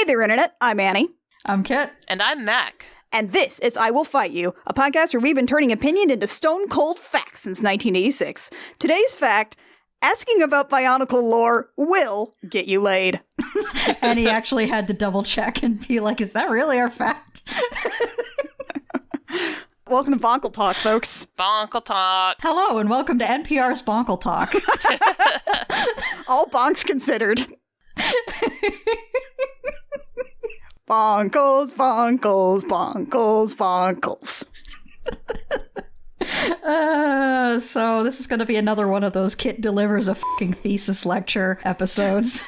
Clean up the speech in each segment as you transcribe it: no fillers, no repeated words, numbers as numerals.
Hey there, Internet. I'm Annie. I'm Kit. And I'm Mac. And this is I Will Fight You, a podcast where we've been turning opinion into stone-cold facts since 1986. Today's fact, asking about Bionicle lore will get you laid. And he actually had to double check and be like, is that really our fact? Welcome to Bonkle Talk, folks. Bonkle Talk. Hello, and welcome to NPR's Bonkle Talk. All bonks considered. Bonkles, bonkles, bonkles, bonkles. So this is going to be another one of those Kit delivers a fucking thesis lecture episodes.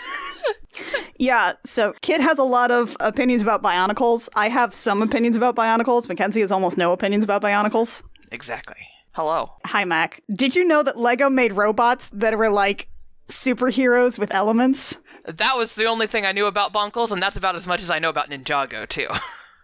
Yeah, so Kit has a lot of opinions about Bionicles. I have some opinions about Bionicles. Mackenzie has almost no opinions about Bionicles. Exactly. Hello. Hi, Mac. Did you know that Lego made robots that were like superheroes with elements? That was the only thing I knew about Bonkles, and that's about as much as I know about Ninjago, too.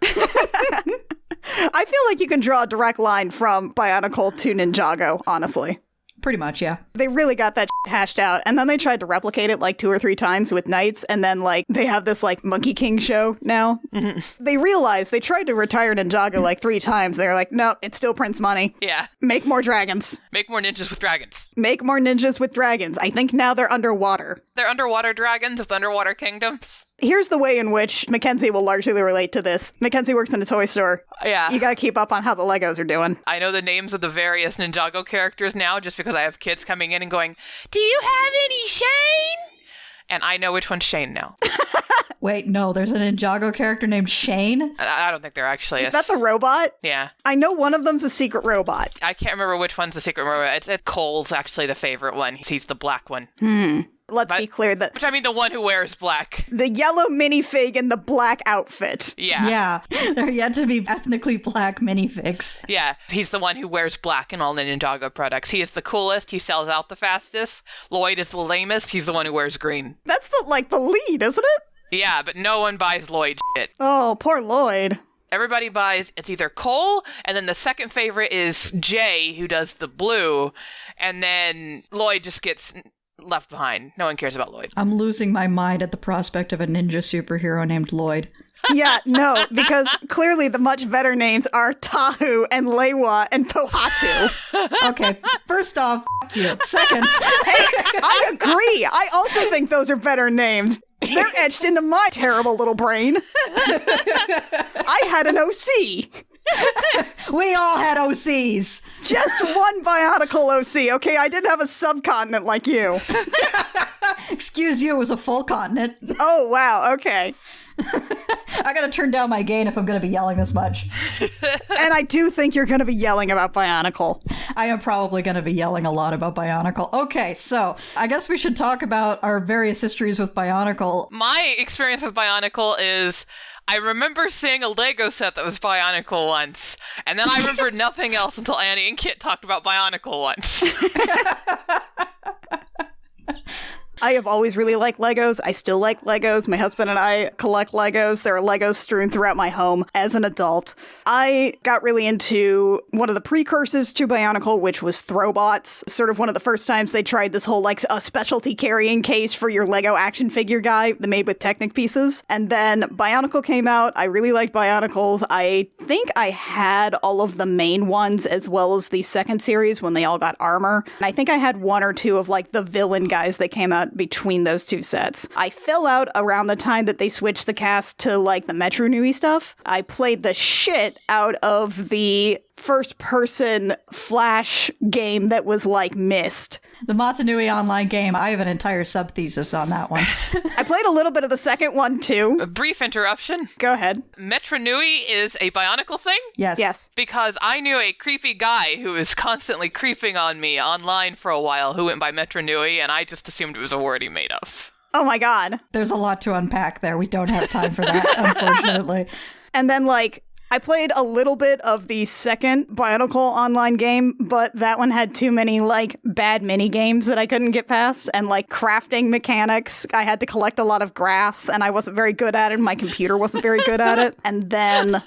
I feel like you can draw a direct line from Bionicle to Ninjago, honestly. Pretty much, yeah. They really got that hashed out, and then they tried to replicate it like 2 or 3 times with Knights, and then like they have this like Monkey King show now. Mm-hmm. They realized they tried to retire Ninjago like 3 times. They're like, no, it still prints money. Yeah. Make more dragons. Make more ninjas with dragons. Make more ninjas with dragons. I think now they're underwater. They're underwater dragons with underwater kingdoms. Here's the way in which Mackenzie will largely relate to this. Mackenzie works in a toy store. Yeah. You gotta keep up on how the Legos are doing. I know the names of the various Ninjago characters now just because I have kids coming in and going, do you have any Shane? And I know which one's Shane now. Wait, no, there's an Ninjago character named Shane? I don't think there actually is. Is that the robot? Yeah. I know one of them's a secret robot. I can't remember which one's the secret robot. It's Cole's actually the favorite one. He's the black one. Let's be clear that... Which I mean the one who wears black. The yellow minifig in the black outfit. Yeah. Yeah, they're yet to be ethnically black minifigs. Yeah, he's the one who wears black in all the Ninjago products. He is the coolest. He sells out the fastest. Lloyd is the lamest. He's the one who wears green. That's the lead, isn't it? Yeah, but no one buys Lloyd shit. Oh, poor Lloyd. Everybody buys, it's either Cole, and then the second favorite is Jay, who does the blue, and then Lloyd just gets left behind. No one cares about Lloyd. I'm losing my mind at the prospect of a ninja superhero named Lloyd. Yeah, no, because clearly the much better names are Tahu and Lewa and Pohatu. Okay, first off, f*** you. Second, Hey, I agree. I also think those are better names. They're etched into my terrible little brain. I had an OC. we all had OCs. Just one Bionicle OC, okay? I didn't have a subcontinent like you. Excuse you, it was a full continent. Oh, wow, okay. I gotta turn down my gain if I'm gonna be yelling this much. And I do think you're going to be yelling about Bionicle. I am probably gonna be yelling a lot about Bionicle. Okay, so I guess we should talk about our various histories with Bionicle. My experience with Bionicle is... I remember seeing a Lego set that was Bionicle once, and then I remembered nothing else until Annie and Kit talked about Bionicle once. I have always really liked Legos. I still like Legos. My husband and I collect Legos. There are Legos strewn throughout my home as an adult. I got really into one of the precursors to Bionicle, which was Throwbots. Sort of one of the first times they tried this whole like a specialty carrying case for your Lego action figure guy made with Technic pieces. And then Bionicle came out. I really liked Bionicles. I think I had all of the main ones as well as the second series when they all got armor. And I think I had 1 or 2 of like the villain guys that came out between those 2 sets. I fell out around the time that they switched the cast to like the Matanui stuff. I played the shit out of the first-person Flash game that was like Myst. The Matanui online game, I have an entire sub-thesis on that one. I played a little bit of the second one too. A brief interruption. Go ahead. Metronui is a Bionicle thing? Yes. Yes. Because I knew a creepy guy who was constantly creeping on me online for a while who went by Metronui, and I just assumed it was a word he made up. Oh my god. There's a lot to unpack there. We don't have time for that, unfortunately. And then like I played a little bit of the second Bionicle online game, but that one had too many, like, bad mini games that I couldn't get past, and, like, crafting mechanics. I had to collect a lot of grass, and I wasn't very good at it, and my computer wasn't very good at it. And then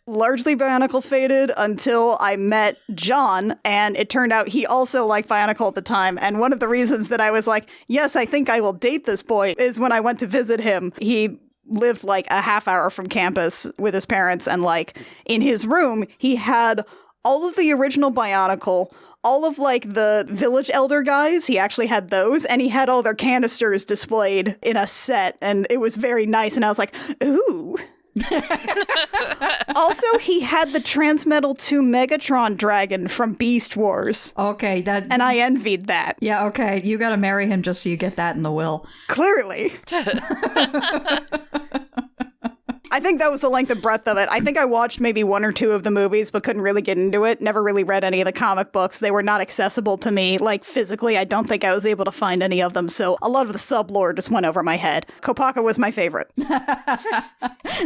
largely Bionicle faded until I met John, and it turned out he also liked Bionicle at the time. And one of the reasons that I was like, yes, I think I will date this boy, is when I went to visit him. He lived like a half hour from campus with his parents, and like in his room, he had all of the original Bionicle, all of like the village elder guys, he actually had those, and he had all their canisters displayed in a set, and it was very nice, and I was like, ooh. Also, he had the Transmetal 2 Megatron Dragon from Beast Wars. Okay, and I envied that. Yeah, okay, you gotta marry him just so you get that in the will. Clearly. I think that was the length and breadth of it. I think I watched maybe one or two of the movies, but couldn't really get into it. Never really read any of the comic books. They were not accessible to me. Like, physically, I don't think I was able to find any of them. So a lot of the sub-lore just went over my head. Kopaka was my favorite.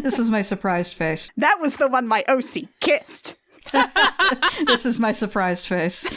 This is my surprised face. That was the one my OC kissed. This is my surprised face.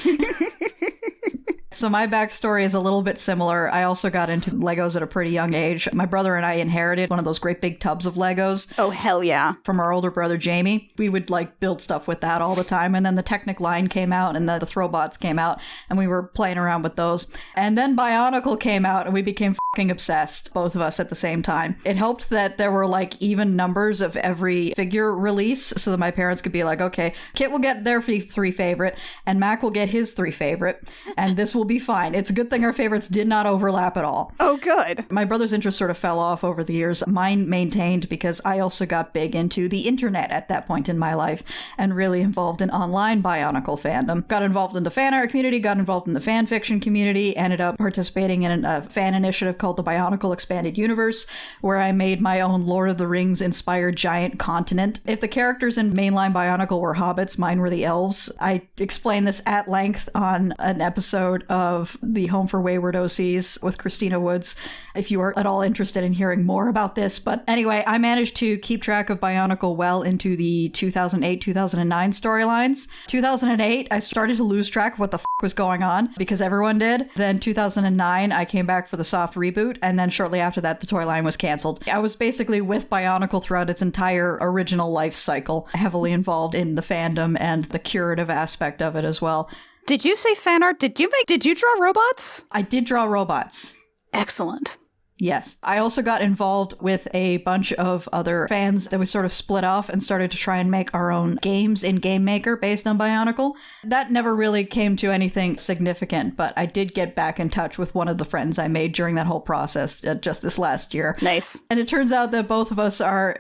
So my backstory is a little bit similar. I also got into Legos at a pretty young age. My brother and I inherited one of those great big tubs of Legos. Oh, hell yeah. From our older brother, Jamie. We would like build stuff with that all the time. And then the Technic line came out and the Throwbots came out and we were playing around with those. And then Bionicle came out and we became fucking obsessed, both of us at the same time. It helped that there were like even numbers of every figure release so that my parents could be like, okay, Kit will get their 3 favorite and Mac will get his 3 favorite. And this will be fine. It's a good thing our favorites did not overlap at all. Oh, good. My brother's interest sort of fell off over the years. Mine maintained because I also got big into the internet at that point in my life and really involved in online Bionicle fandom. Got involved in the fan art community, got involved in the fan fiction community, ended up participating in a fan initiative called the Bionicle Expanded Universe, where I made my own Lord of the Rings inspired giant continent. If the characters in mainline Bionicle were hobbits, mine were the elves. I explained this at length on an episode of the Home for Wayward OCs with Christina Woods, if you are at all interested in hearing more about this. But anyway, I managed to keep track of Bionicle well into the 2008-2009 storylines. 2008, I started to lose track of what the was going on because everyone did. Then 2009, I came back for the soft reboot, and then shortly after that, the toy line was canceled. I was basically with Bionicle throughout its entire original life cycle, heavily involved in the fandom and the curative aspect of it as well. Did you say fan art? Did you draw robots? I did draw robots. Excellent. Yes. I also got involved with a bunch of other fans that we sort of split off and started to try and make our own games in Game Maker based on Bionicle. That never really came to anything significant, but I did get back in touch with one of the friends I made during that whole process just this last year. Nice. And it turns out that both of us are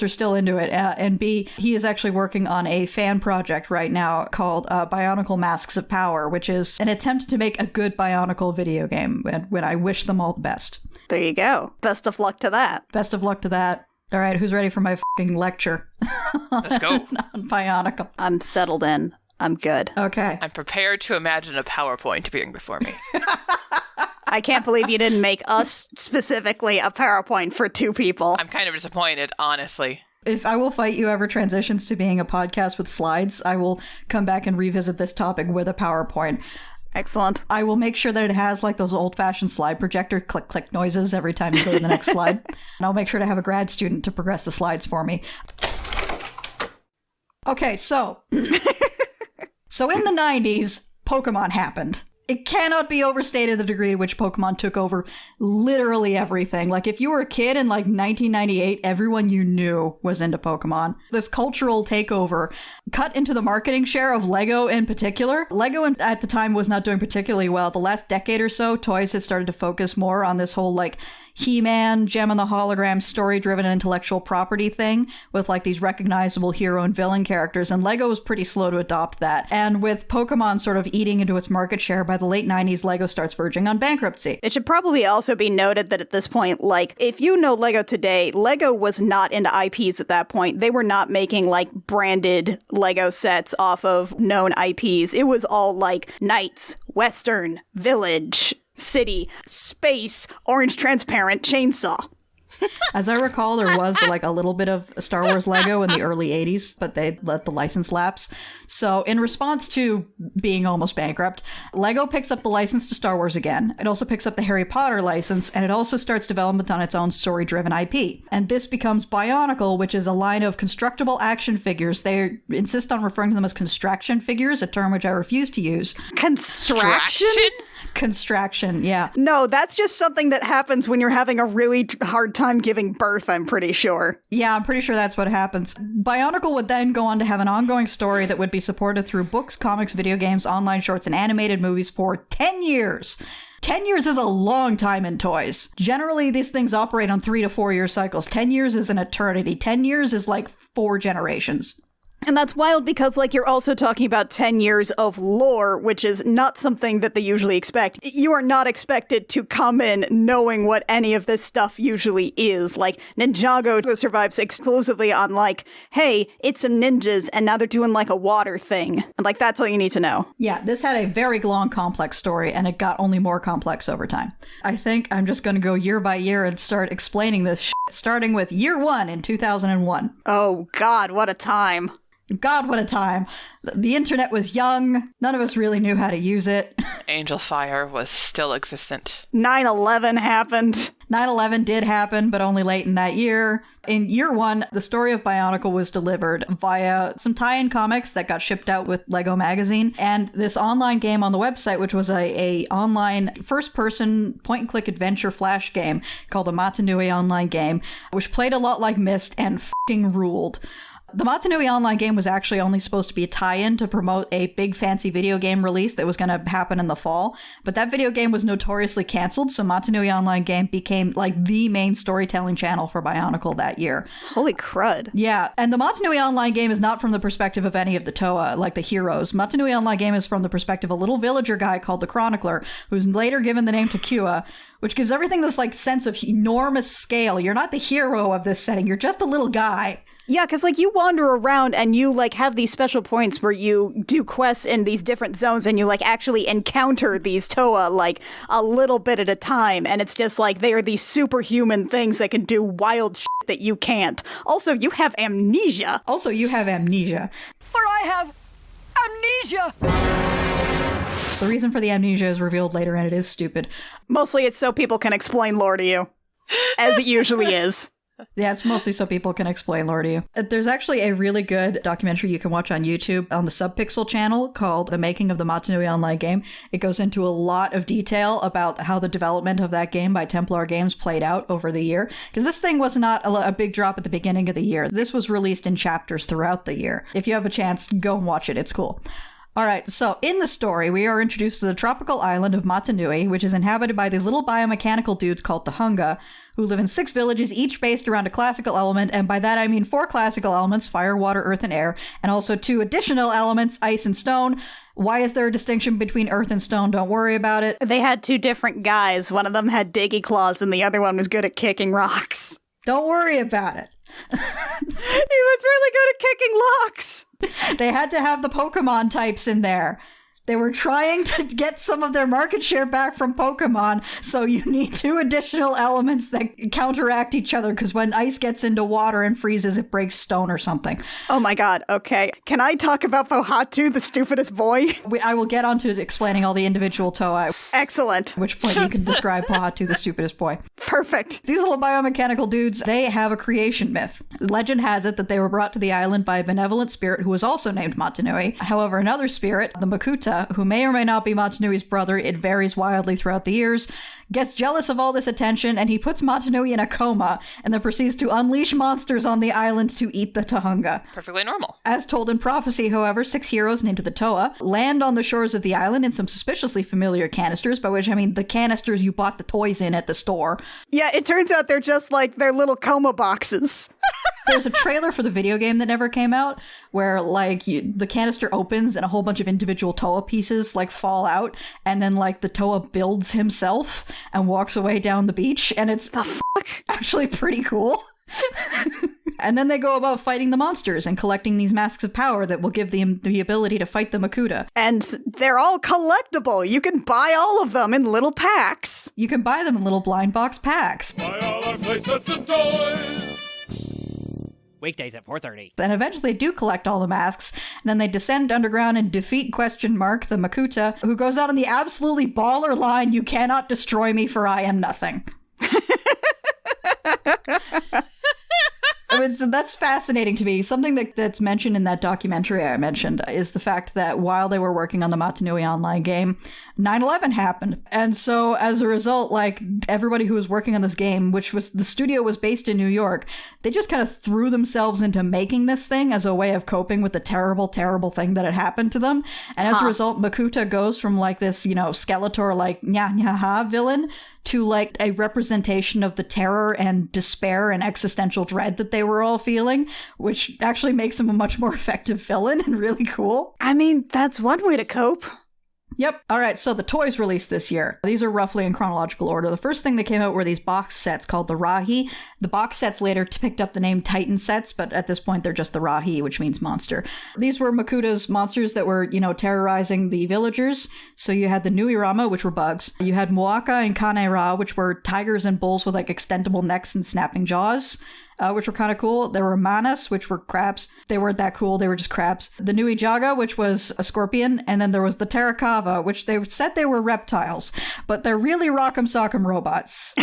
still into it, and B, he is actually working on a fan project right now called Bionicle Masks of Power, which is an attempt to make a good Bionicle video game, when I wish them all the best. There you go. Best of luck to that. Best of luck to that. All right, who's ready for my fucking lecture? Let's go. On Bionicle. I'm settled in. I'm good. Okay. I'm prepared to imagine a PowerPoint appearing before me. I can't believe you didn't make us specifically a PowerPoint for 2 people. I'm kind of disappointed, honestly. If I Will Fight You ever transitions to being a podcast with slides, I will come back and revisit this topic with a PowerPoint. Excellent. I will make sure that it has like those old-fashioned slide projector click noises every time you go to the next slide. And I'll make sure to have a grad student to progress the slides for me. Okay, so in the 90s, Pokemon happened. It cannot be overstated the degree to which Pokemon took over literally everything. Like, if you were a kid in, like, 1998, everyone you knew was into Pokemon. This cultural takeover cut into the marketing share of Lego in particular. Lego at the time was not doing particularly well. The last decade or so, toys had started to focus more on this whole, like, He-Man, Gem and the Hologram, story-driven intellectual property thing with like these recognizable hero and villain characters, and Lego was pretty slow to adopt that. And with Pokemon sort of eating into its market share, by the late 90s, Lego starts verging on bankruptcy. It should probably also be noted that at this point, like, if you know Lego today, Lego was not into IPs at that point. They were not making like branded Lego sets off of known IPs. It was all like Knights, Western, Village, City, Space, Orange Transparent, Chainsaw. As I recall, there was like a little bit of Star Wars Lego in the early 80s, but they let the license lapse. So in response to being almost bankrupt, Lego picks up the license to Star Wars again. It also picks up the Harry Potter license, and it also starts development on its own story-driven IP. And this becomes Bionicle, which is a line of constructible action figures. They insist on referring to them as construction figures, a term which I refuse to use. Construction? Constraction, yeah. No, that's just something that happens when you're having a really hard time giving birth, I'm pretty sure. Yeah, I'm pretty sure that's what happens. Bionicle would then go on to have an ongoing story that would be supported through books, comics, video games, online shorts, and animated movies for 10 years. 10 years is a long time in toys. Generally, these things operate on 3 to 4 year cycles. 10 years is an eternity. 10 years is like 4 generations. And that's wild because, like, you're also talking about 10 years of lore, which is not something that they usually expect. You are not expected to come in knowing what any of this stuff usually is. Like, Ninjago survives exclusively on, like, hey, it's some ninjas, and now they're doing, like, a water thing. And, like, that's all you need to know. Yeah, this had a very long, complex story, and it got only more complex over time. I think I'm just going to go year by year and start explaining this shit, starting with year 1 in 2001. Oh, God, what a time. God, what a time. The internet was young. None of us really knew how to use it. Angel Fire was still existent. 9/11 happened. 9/11 did happen, but only late in that year. In year 1, the story of Bionicle was delivered via some tie-in comics that got shipped out with Lego Magazine, and this online game on the website, which was a online first-person point-and-click adventure flash game called the Matanui online game, which played a lot like Myst and fucking ruled. The Matanui online game was actually only supposed to be a tie-in to promote a big fancy video game release that was going to happen in the fall, but that video game was notoriously canceled, so Matanui online game became like the main storytelling channel for Bionicle that year. Holy crud. Yeah, and the Matanui online game is not from the perspective of any of the Toa, like the heroes. Matanui online game is from the perspective of a little villager guy called the Chronicler, who's later given the name Takua, which gives everything this like sense of enormous scale. You're not the hero of this setting, you're just a little guy. Yeah, because, like, you wander around and you, like, have these special points where you do quests in these different zones and you, like, actually encounter these Toa, like, a little bit at a time. And it's just, like, they are these superhuman things that can do wild shit that you can't. Also, you have amnesia. For I have amnesia! The reason for the amnesia is revealed later, and it is stupid. Mostly it's so people can explain lore to you. As it usually is. Yeah, it's mostly so people can explain lore to you. There's actually a really good documentary you can watch on YouTube on the Subpixel channel called The Making of the Matanui Online Game. It goes into a lot of detail about how the development of that game by Templar Games played out over the year. Because this thing was not a big drop at the beginning of the year. This was released in chapters throughout the year. If you have a chance, go and watch it. It's cool. All right, so in the story, we are introduced to the tropical island of Matanui, which is inhabited by these little biomechanical dudes called Tahunga, who live in 6 villages, each based around a classical element, and by that I mean 4 classical elements, fire, water, earth, and air, and also 2 additional elements, ice and stone. Why is there a distinction between earth and stone? Don't worry about it. They had 2 different guys. One of them had diggy claws, and the other one was good at kicking rocks. Don't worry about it. He was really good at kicking locks. They had to have the Pokemon types in there. They were trying to get some of their market share back from Pokemon, so you need 2 additional elements that counteract each other, because when ice gets into water and freezes, it breaks stone or something. Oh my god, okay. Can I talk about Pohatu, the stupidest boy? I will get onto explaining all the individual Toa. Excellent. At which point you can describe Pohatu, the stupidest boy. Perfect. These little biomechanical dudes, they have a creation myth. Legend has it that they were brought to the island by a benevolent spirit who was also named Matanui. However, another spirit, the Makuta, who may or may not be Matanui's brother, it varies wildly throughout the years, gets jealous of all this attention, and he puts Matanui in a coma, and then proceeds to unleash monsters on the island to eat the Tahunga. Perfectly normal. As told in prophecy, however, 6 heroes named the Toa land on the shores of the island in some suspiciously familiar canisters, by which I mean the canisters you bought the toys in at the store. Yeah, it turns out they're just like their little coma boxes. There's a trailer for the video game that never came out where like the canister opens and a whole bunch of individual Toa pieces like fall out, and then like the Toa builds himself and walks away down the beach, and it's the fuck? Actually pretty cool. And then they go about fighting the monsters and collecting these masks of power that will give them the ability to fight the Makuta. And they're all collectible. You can buy all of them in little packs. You can buy them in little blind box packs. Buy all our playsets and toys! Weekdays at 4:30. And eventually they do collect all the masks, and then they descend underground and defeat the Makuta, who goes out on the absolutely baller line, "You cannot destroy me, for I am nothing." That's fascinating to me. Something that's mentioned in that documentary I mentioned is the fact that while they were working on the Matanui online game, 9/11 happened. And so as a result, like everybody who was working on this game, which was the studio was based in New York, they just kind of threw themselves into making this thing as a way of coping with the terrible, terrible thing that had happened to them. And as a result, Makuta goes from like this, Skeletor, like nya-nya-ha villain to like a representation of the terror and despair and existential dread that they were all feeling, which actually makes him a much more effective villain and really cool. I mean, that's one way to cope. Yep. All right, so the toys released this year. These are roughly in chronological order. The first thing that came out were these box sets called the Rahi. The box sets later picked up the name Titan sets, but at this point they're just the Rahi, which means monster. These were Makuta's monsters that were, terrorizing the villagers. So you had the Nuirama, which were bugs. You had Moaka and Kanera, which were tigers and bulls with like extendable necks and snapping jaws. Which were kind of cool. There were Manas, which were crabs. They weren't that cool. They were just crabs. The Nui Jaga, which was a scorpion. And then there was the Taraga, which they said they were reptiles. But they're really rock'em sock'em robots.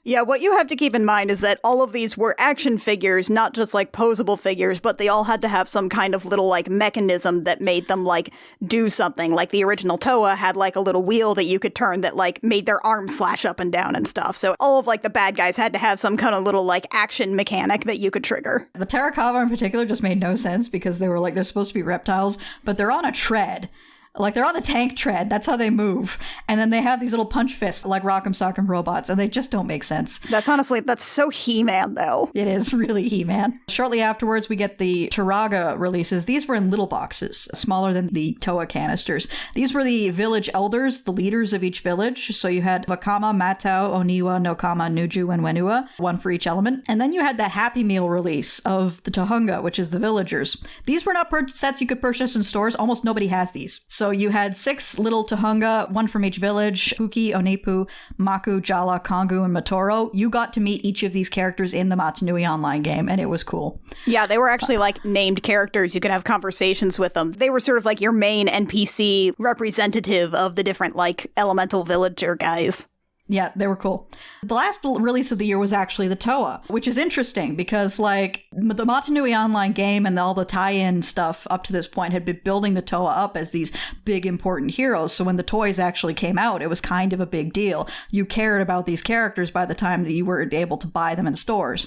Yeah, what you have to keep in mind is that all of these were action figures, not just like posable figures, but they all had to have some kind of little like mechanism that made them like do something. Like the original Toa had like a little wheel that you could turn that like made their arms slash up and down and stuff. So all of like the bad guys had to have some kind of little like action mechanic that you could trigger. The Taraga in particular just made no sense because they're supposed to be reptiles, but they're on a tread. Like, they're on a tank tread. That's how they move. And then they have these little punch fists like Rock'em Sock'em robots, and they just don't make sense. That's so He-Man, though. It is really He-Man. Shortly afterwards, we get the Taraga releases. These were in little boxes, smaller than the Toa canisters. These were the village elders, the leaders of each village. So you had Wakama, Matau, Oniwa, Nokama, Nuju, and Wenua, one for each element. And then you had the Happy Meal release of the Tahunga, which is the villagers. These were not sets you could purchase in stores. Almost nobody has these. So you had 6 little Tahunga, one from each village, Puki, Onipu, Maku, Jala, Kongu, and Matoro. You got to meet each of these characters in the Matanui online game, and it was cool. Yeah, they were actually like named characters. You could have conversations with them. They were sort of like your main NPC representative of the different like elemental villager guys. Yeah, they were cool. The last release of the year was actually the Toa, which is interesting because, like, the Matanui online game and all the tie-in stuff up to this point had been building the Toa up as these big, important heroes. So when the toys actually came out, it was kind of a big deal. You cared about these characters by the time that you were able to buy them in stores.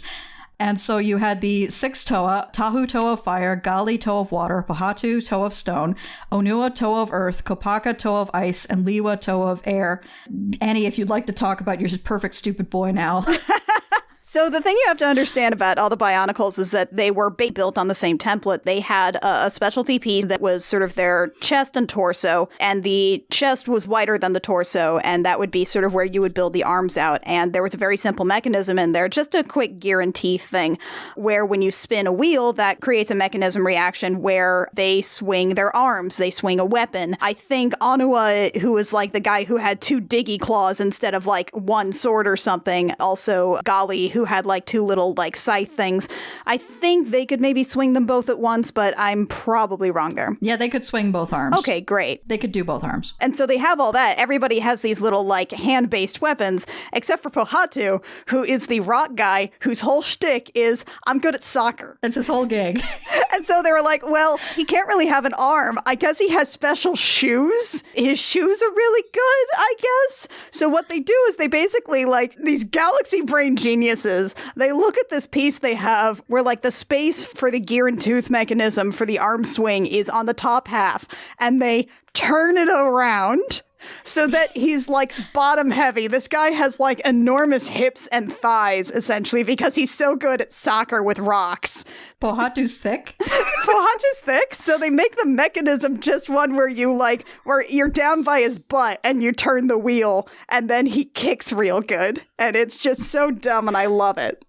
And so you had the 6 Toa, Tahu Toa of Fire, Gali Toa of Water, Pahatu Toa of Stone, Onua Toa of Earth, Kopaka Toa of Ice, and Liwa Toa of Air. Annie, if you'd like to talk about your perfect stupid boy now. So the thing you have to understand about all the Bionicles is that they were built on the same template. They had a specialty piece that was sort of their chest and torso, and the chest was wider than the torso, and that would be sort of where you would build the arms out. And there was a very simple mechanism in there, just a quick gear and teeth thing, where when you spin a wheel, that creates a mechanism reaction where they swing their arms, they swing a weapon. I think Onua, who was like the guy who had 2 diggy claws instead of like 1 sword or something, also Gali, who had like 2 little like scythe things. I think they could maybe swing them both at once, but I'm probably wrong there. Yeah, they could swing both arms. Okay, great. They could do both arms. And so they have all that. Everybody has these little like hand-based weapons, except for Pohatu, who is the rock guy whose whole shtick is, I'm good at soccer. That's his whole gig. And so they were like, well, he can't really have an arm. I guess he has special shoes. His shoes are really good, I guess. So what they do is they basically, like, these galaxy brain geniuses, they look at this piece they have where, like, the space for the gear and tooth mechanism for the arm swing is on the top half, and they turn it around so that he's like bottom heavy. This guy has like enormous hips and thighs, essentially, because he's so good at soccer with rocks. Pohatu's thick. Pohatu's thick, so they make the mechanism just one where you're down by his butt and you turn the wheel and then he kicks real good. And it's just so dumb and I love it.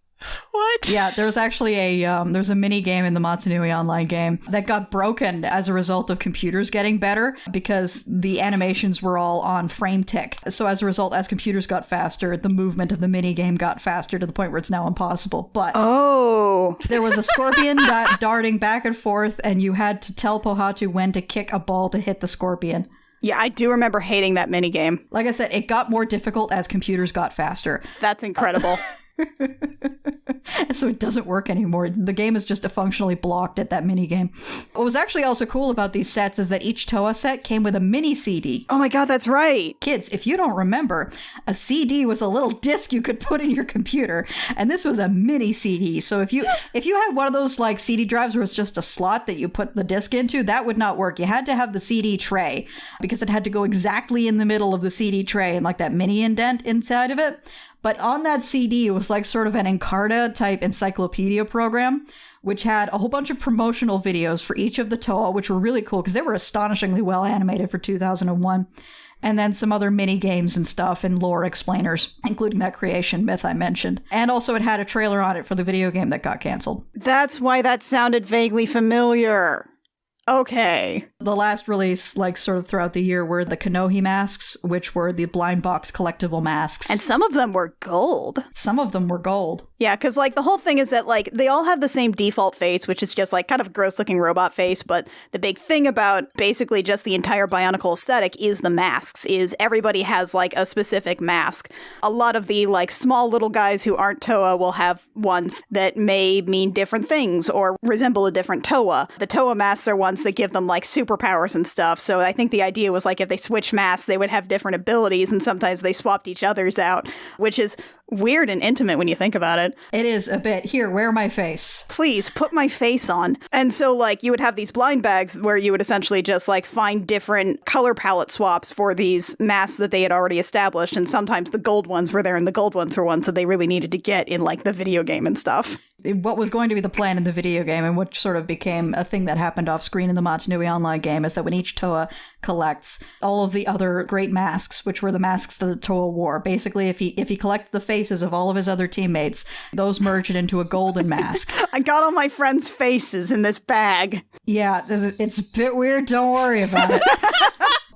What? Yeah, there's actually there's a mini game in the Matanui online game that got broken as a result of computers getting better because the animations were all on frame tick. So as a result, as computers got faster, the movement of the mini game got faster to the point where it's now impossible. But there was a scorpion darting back and forth, and you had to tell Pohatu when to kick a ball to hit the scorpion. Yeah, I do remember hating that mini game. Like I said, it got more difficult as computers got faster. That's incredible. so it doesn't work anymore. The game is just functionally blocked at that minigame. What was actually also cool about these sets is that each Toa set came with a mini CD. Oh my god, that's right. Kids, if you don't remember, a CD was a little disc you could put in your computer, and this was a mini CD. So if you had one of those like CD drives where it's just a slot that you put the disc into, that would not work. You had to have the CD tray because it had to go exactly in the middle of the CD tray and like that mini indent inside of it. But on that CD, it was like sort of an Encarta type encyclopedia program, which had a whole bunch of promotional videos for each of the Toa, which were really cool because they were astonishingly well animated for 2001. And then some other mini games and stuff and lore explainers, including that creation myth I mentioned. And also it had a trailer on it for the video game that got canceled. That's why that sounded vaguely familiar. Okay. The last release, like sort of throughout the year, were the Kanohi masks, which were the blind box collectible masks. And some of them were gold. Some of them were gold. Yeah, because like the whole thing is that like they all have the same default face, which is just like kind of a gross looking robot face. But the big thing about basically just the entire Bionicle aesthetic is the masks, is everybody has like a specific mask. A lot of the like small little guys who aren't Toa will have ones that may mean different things or resemble a different Toa. The Toa masks are ones that give them like superpowers and stuff. So I think the idea was like if they switch masks, they would have different abilities, and sometimes they swapped each other's out, which is weird and intimate when you think about it. It is a bit. Here, wear my face. Please, put my face on. And so, like, you would have these blind bags where you would essentially just, like, find different color palette swaps for these masks that they had already established. And sometimes the gold ones were there, and the gold ones were ones that they really needed to get in, like, the video game and stuff. What was going to be the plan in the video game, and what sort of became a thing that happened off screen in the Matanui Online game, is that when each Toa collects all of the other great masks, which were the masks that the Toa wore, basically if he collected the faces of all of his other teammates, those merged into a golden mask. I got all my friends' faces in this bag. Yeah, it's a bit weird. Don't worry about it.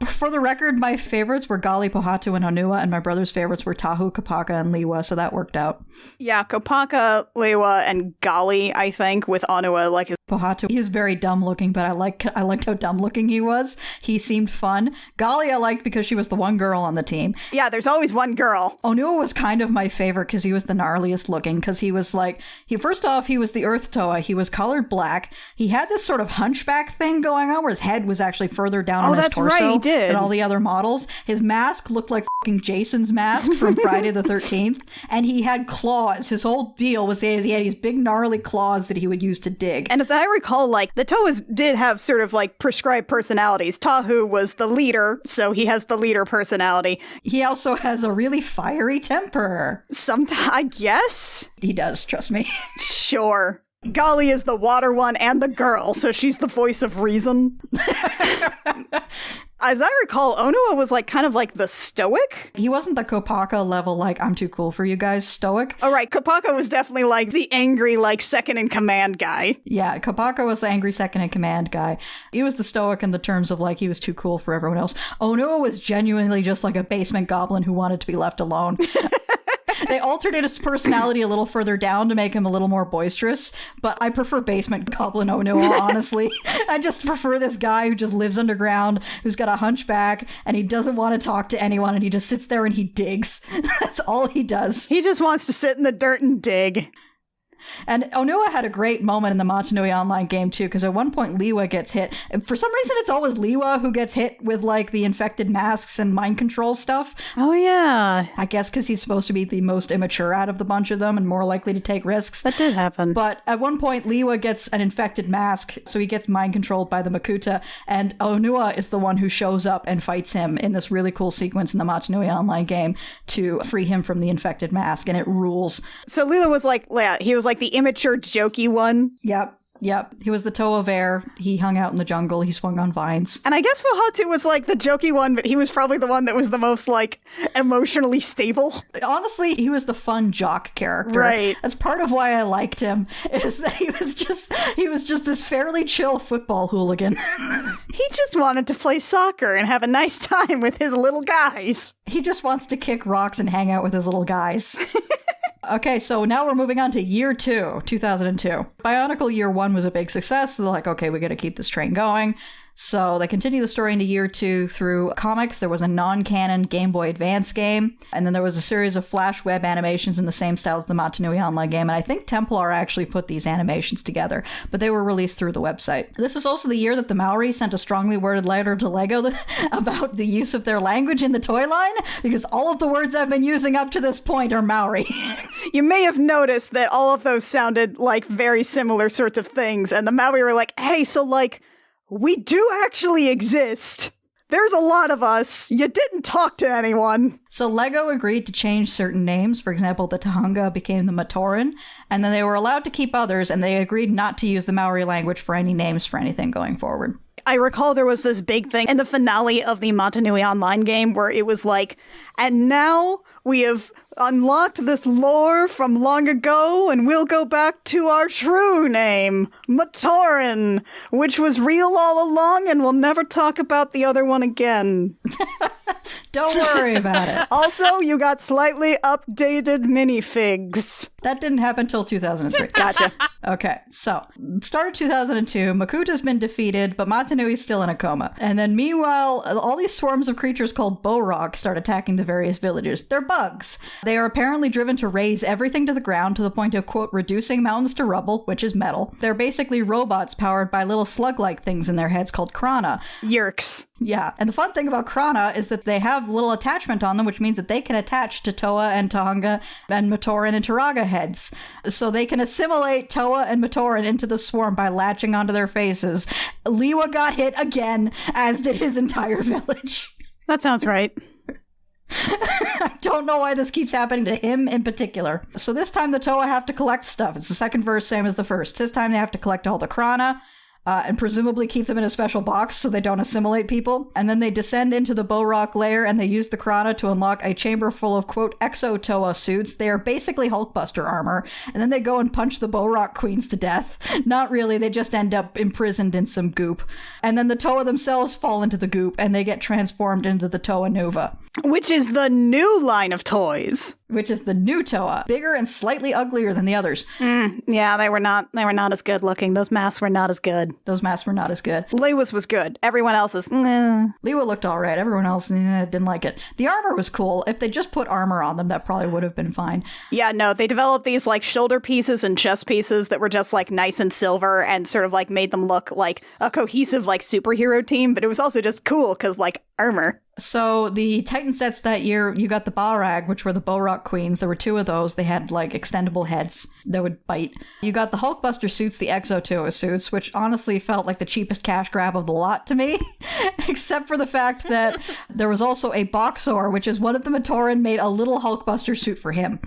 For the record, my favorites were Gali, Pohatu, and Onua, and my brother's favorites were Tahu, Kopaka, and Liwa, so that worked out. Yeah, Kopaka, Liwa, and Gali, I think, with Onua, like... Pohatu, he's very dumb looking, but I liked how dumb looking he was. He seemed fun. Gali I liked because she was the one girl on the team. Yeah, there's always one girl. Onua was kind of my favorite because he was the gnarliest looking, because he was like... First off, he was the Earth Toa. He was colored black. He had this sort of hunchback thing going on where his head was actually further down on his torso. Right, he did. Than all the other models. His mask looked like fucking Jason's mask from Friday the 13th. And he had claws. His whole deal was he had these big gnarly claws that he would use to dig. And as I recall, like, the Toas did have sort of like prescribed personalities. Tahu was the leader, so he has the leader personality. He also has a really fiery temper. Sometimes, I guess? He does, trust me. Sure. Gali is the water one and the girl, so she's the voice of reason. As I recall, Onua was like kind of like the stoic. He wasn't the Kopaka level, like, I'm too cool for you guys, stoic. Oh, right. Kopaka was definitely like the angry, like, second in command guy. Yeah, Kopaka was the angry second in command guy. He was the stoic in the terms of like he was too cool for everyone else. Onua was genuinely just like a basement goblin who wanted to be left alone. They altered his personality a little further down to make him a little more boisterous, but I prefer Basement Goblin Onua, honestly. I just prefer this guy who just lives underground, who's got a hunchback, and he doesn't want to talk to anyone, and he just sits there and he digs. That's all he does. He just wants to sit in the dirt and dig. And Onua had a great moment in the Matanui Online game, too, because at one point Liwa gets hit. For some reason, it's always Liwa who gets hit with, like, the infected masks and mind control stuff. Oh, yeah. I guess because he's supposed to be the most immature out of the bunch of them and more likely to take risks. That did happen. But at one point, Liwa gets an infected mask, so he gets mind controlled by the Makuta, and Onua is the one who shows up and fights him in this really cool sequence in the Matanui Online game to free him from the infected mask, and it rules. So Lila was like, yeah, he was like the immature, jokey one. Yep. He was the Toa of Air. He hung out in the jungle. He swung on vines. And I guess Pohatu was like the jokey one, but he was probably the one that was the most like emotionally stable. Honestly, he was the fun jock character. Right. That's part of why I liked him, is that he was just this fairly chill football hooligan. He just wanted to play soccer and have a nice time with his little guys. He just wants to kick rocks and hang out with his little guys. Okay, so now we're moving on to year 2, 2002. Bionicle year 1 was a big success. So they're like, okay, we got to keep this train going. So they continue the story into year 2 through comics. There was a non-canon Game Boy Advance game, and then there was a series of Flash web animations in the same style as the Matanui online game, and I think Templar actually put these animations together, but they were released through the website. This is also the year that the Maori sent a strongly worded letter to LEGO about the use of their language in the toy line, because all of the words I've been using up to this point are Maori. You may have noticed that all of those sounded like very similar sorts of things, and the Maori were like, hey, so like, we do actually exist. There's a lot of us. You didn't talk to anyone. So LEGO agreed to change certain names. For example, the Tahunga became the Matoran, and then they were allowed to keep others, and they agreed not to use the Maori language for any names for anything going forward. I recall there was this big thing in the finale of the Matanui online game where it was like, and now we have unlocked this lore from long ago, and we'll go back to our true name, Matoran, which was real all along, and we'll never talk about the other one again. Don't worry about it. Also, you got slightly updated minifigs. That didn't happen till 2003. Gotcha. Okay, so, start of 2002, Makuta's been defeated, but Matanui's still in a coma. And then meanwhile, all these swarms of creatures called Borok start attacking the various villages. They're bugs. They are apparently driven to raze everything to the ground to the point of, quote, reducing mountains to rubble, which is metal. They're basically robots powered by little slug-like things in their heads called Krana. Yerks. Yeah, and the fun thing about Krana is that they have little attachment on them, which means that they can attach to Toa and Tahunga and Matoran and Taraga heads. So they can assimilate Toa and Matoran into the swarm by latching onto their faces. Liwa got hit again, as did his entire village. That sounds right. I don't know why this keeps happening to him in particular. So this time the Toa have to collect stuff. It's the second verse, same as the first. This time they have to collect all the Krana, and presumably keep them in a special box so they don't assimilate people. And then they descend into the Borok lair, and they use the Krana to unlock a chamber full of, quote, exo-Toa suits. They are basically Hulkbuster armor. And then they go and punch the Borok queens to death. Not really, they just end up imprisoned in some goop. And then the Toa themselves fall into the goop, and they get transformed into the Toa Nuva. Which is the new line of toys. Which is the new Toa. Bigger and slightly uglier than the others. Yeah, they were not as good looking. Those masks were not as good. Those masks were not as good. Liwa's was good. Everyone else's, Liwa looked alright. Everyone else didn't like it. The armor was cool. If they just put armor on them, that probably would have been fine. Yeah, no, they developed these like shoulder pieces and chest pieces that were just like nice and silver and sort of like made them look like a cohesive like superhero team, but it was also just cool because like armor. So the Titan sets that year, you got the Balrog, which were the Borok queens. There were 2 of those. They had like extendable heads that would bite. You got the Hulkbuster suits, the Exo-Toa suits, which honestly felt like the cheapest cash grab of the lot to me, except for the fact that there was also a Boxor, which is one of the Matoran made a little Hulkbuster suit for him.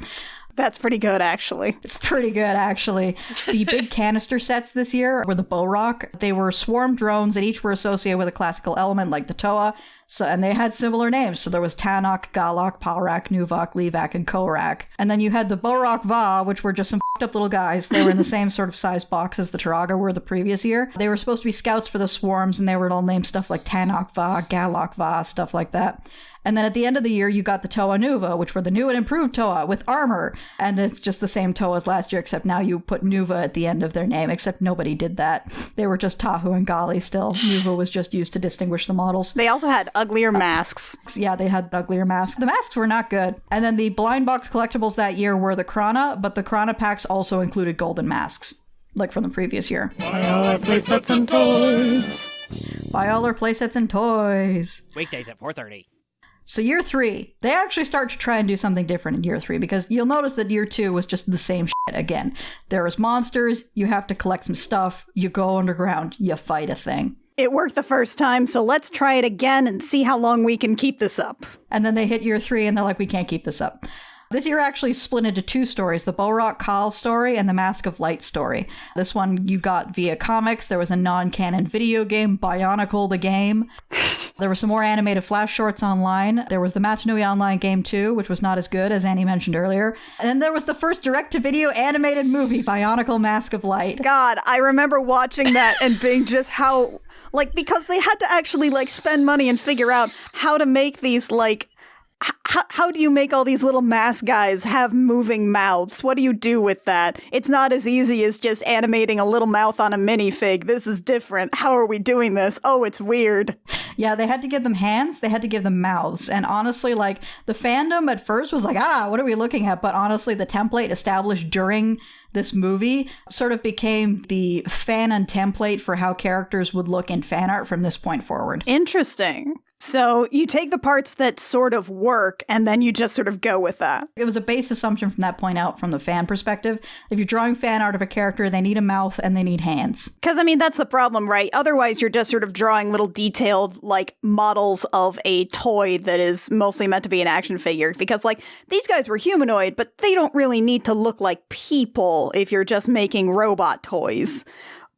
That's pretty good, actually. It's pretty good, actually. The big canister sets this year were the Borok. They were swarm drones that each were associated with a classical element like the Toa. And they had similar names. So there was Tanok, Galok, Palrak, Nuvok, Levak, and Korak. And then you had the Borok Va, which were just some f***ed up little guys. They were in the same sort of size box as the Taraga were the previous year. They were supposed to be scouts for the swarms, and they were all named stuff like Tanok Va, Galok Va, stuff like that. And then at the end of the year, you got the Toa Nuva, which were the new and improved Toa with armor. And it's just the same Toa as last year, except now you put Nuva at the end of their name, except nobody did that. They were just Tahu and Gali still. Nuva was just used to distinguish the models. They also had uglier masks. Yeah, they had uglier masks. The masks were not good. And then the blind box collectibles that year were the Krana, but the Krana packs also included golden masks, like from the previous year. Buy all our playsets and toys. Buy all our playsets and toys. Weekdays at 4:30. So year 3, they actually start to try and do something different in year 3, because you'll notice that year 2 was just the same shit again. There is monsters, you have to collect some stuff, you go underground, you fight a thing. It worked the first time, so let's try it again and see how long we can keep this up. And then they hit year 3 and they're like, we can't keep this up. This year actually split into 2 stories, the Borok Khal story and the Mask of Light story. This one you got via comics. There was a non-canon video game, Bionicle the game. There were some more animated flash shorts online. There was the Matanui online game too, which was not as good as Annie mentioned earlier. And then there was the first direct-to-video animated movie, Bionicle Mask of Light. God, I remember watching that and being just how, like, because they had to actually, like, spend money and figure out how to make these, like, how do you make all these little mask guys have moving mouths? What do you do with that? It's not as easy as just animating a little mouth on a minifig. This is different. How are we doing this? Oh, it's weird. Yeah, they had to give them hands, they had to give them mouths. And honestly, like, the fandom at first was like, what are we looking at? But honestly, the template established during this movie sort of became the fanon template for how characters would look in fan art from this point forward. Interesting. So you take the parts that sort of work, and then you just sort of go with that. It was a base assumption from that point out from the fan perspective. If you're drawing fan art of a character, they need a mouth and they need hands. Because, I mean, that's the problem, right? Otherwise, you're just sort of drawing little detailed, like, models of a toy that is mostly meant to be an action figure. Because, like, these guys were humanoid, but they don't really need to look like people if you're just making robot toys.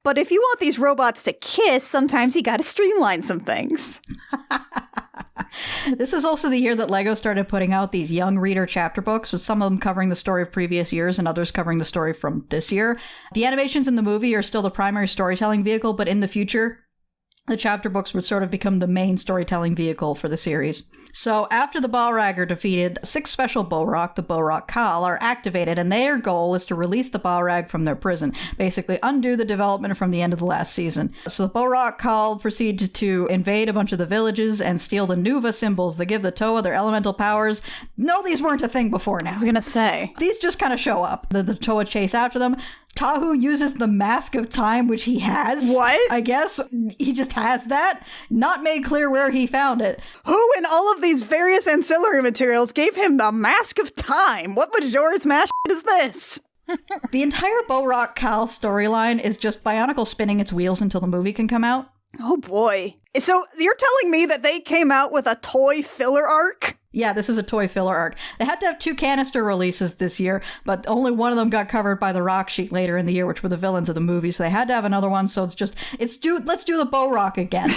But if you want these robots to kiss, sometimes you gotta streamline some things. This is also the year that LEGO started putting out these young reader chapter books, with some of them covering the story of previous years and others covering the story from this year. The animations in the movie are still the primary storytelling vehicle, but in the future, the chapter books would sort of become the main storytelling vehicle for the series. So after the Balrog are defeated, 6 special Balrog, the Balrog Khal, are activated, and their goal is to release the Balrog from their prison, basically undo the development from the end of the last season. So the Balrog Khal proceed to invade a bunch of the villages and steal the Nuva symbols that give the Toa their elemental powers. No, these weren't a thing before now. I was gonna say. These just kind of show up. The Toa chase after them. Tahu uses the Mask of Time, which he has. What? I guess he just has that. Not made clear where he found it. Who in all of these various ancillary materials gave him the Mask of Time? What Majora's Mask is this? The entire Balrog Khal storyline is just Bionicle spinning its wheels until the movie can come out. Oh boy. So you're telling me that they came out with a toy filler arc? Yeah, this is a toy filler arc. They had to have 2 canister releases this year, but only one of them got covered by the Rock Sheet later in the year, which were the villains of the movie, so they had to have another one, so let's do the Balrog again.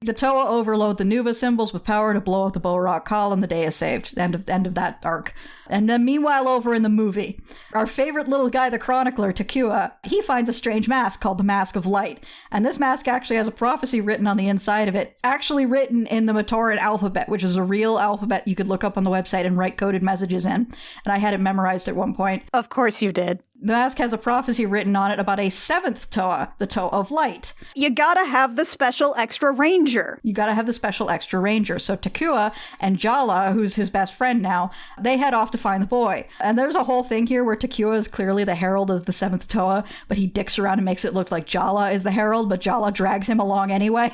The Toa overload the Nuva symbols with power to blow up the Balrog Khal, and the day is saved. End of that arc. And then meanwhile, over in the movie, our favorite little guy, the chronicler, Takua, he finds a strange mask called the Mask of Light. And this mask actually has a prophecy written on the inside of it, actually written in the Matoran alphabet, which is a real alphabet you could look up on the website and write coded messages in. And I had it memorized at one point. Of course you did. The mask has a prophecy written on it about a 7th Toa, the Toa of Light. You gotta have the special extra ranger. You gotta have the special extra ranger. So Takua and Jala, who's his best friend now, they head off to find the boy. And there's a whole thing here where Takua is clearly the herald of the 7th Toa, but he dicks around and makes it look like Jala is the herald, but Jala drags him along anyway.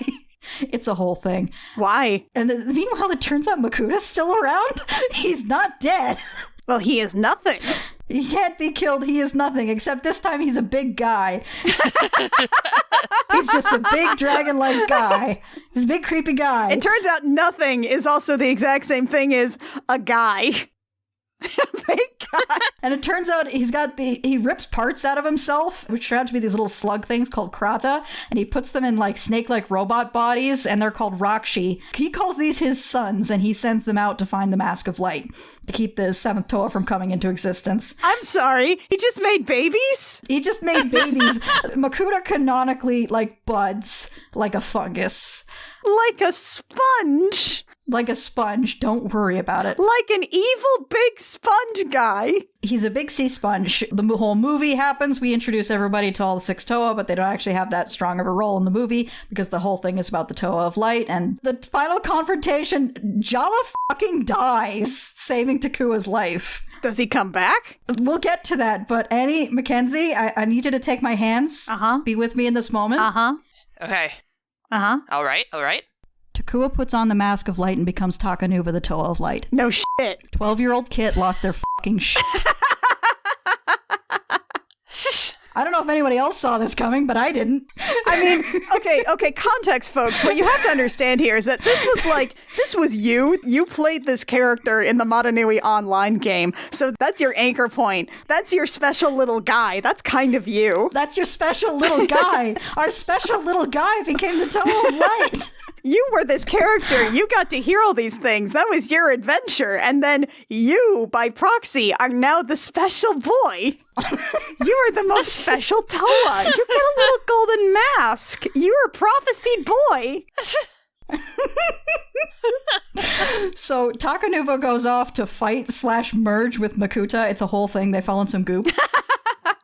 It's a whole thing. Why? And meanwhile, it turns out Makuta's still around. He's not dead. Well, he is nothing. He can't be killed. He is nothing, except this time he's a big guy. He's just a big dragon-like guy. He's a big creepy guy. It turns out nothing is also the exact same thing as a guy. Big guy. And it turns out he rips parts out of himself, which turn out to be these little slug things called Krata, and he puts them in like snake-like robot bodies, and they're called Rakshi. He calls these his sons, and he sends them out to find the Mask of Light to keep the 7th Toa from coming into existence. I'm sorry, he just made babies? He just made babies. Makuta canonically, like, buds like a fungus. Like a sponge. Like a sponge, don't worry about it. Like an evil big sponge guy. He's a big sea sponge. The whole movie happens. We introduce everybody to all the 6 Toa, but they don't actually have that strong of a role in the movie because the whole thing is about the Toa of Light. And the final confrontation, Jala fucking dies, saving Takua's life. Does he come back? We'll get to that, but Annie, Mackenzie, I need you to take my hands. Uh-huh. Be with me in this moment. Uh-huh. Okay. Uh-huh. All right. Takua puts on the Mask of Light and becomes Takanuva, the Toa of Light. No shit. 12-year-old Kit lost their fucking shit. I don't know if anybody else saw this coming, but I didn't. I mean, okay, context, folks. What you have to understand here is that this was you. You played this character in the Matanui online game, so that's your anchor point. That's your special little guy. That's kind of you. That's your special little guy. Our special little guy became the Toa of Light. You were this character. You got to hear all these things. That was your adventure. And then you, by proxy, are now the special boy. You are the most special Toa. You get a little golden mask. You're a prophesied boy. So Takanuva goes off to fight/merge with Makuta. It's a whole thing. They fall in some goop.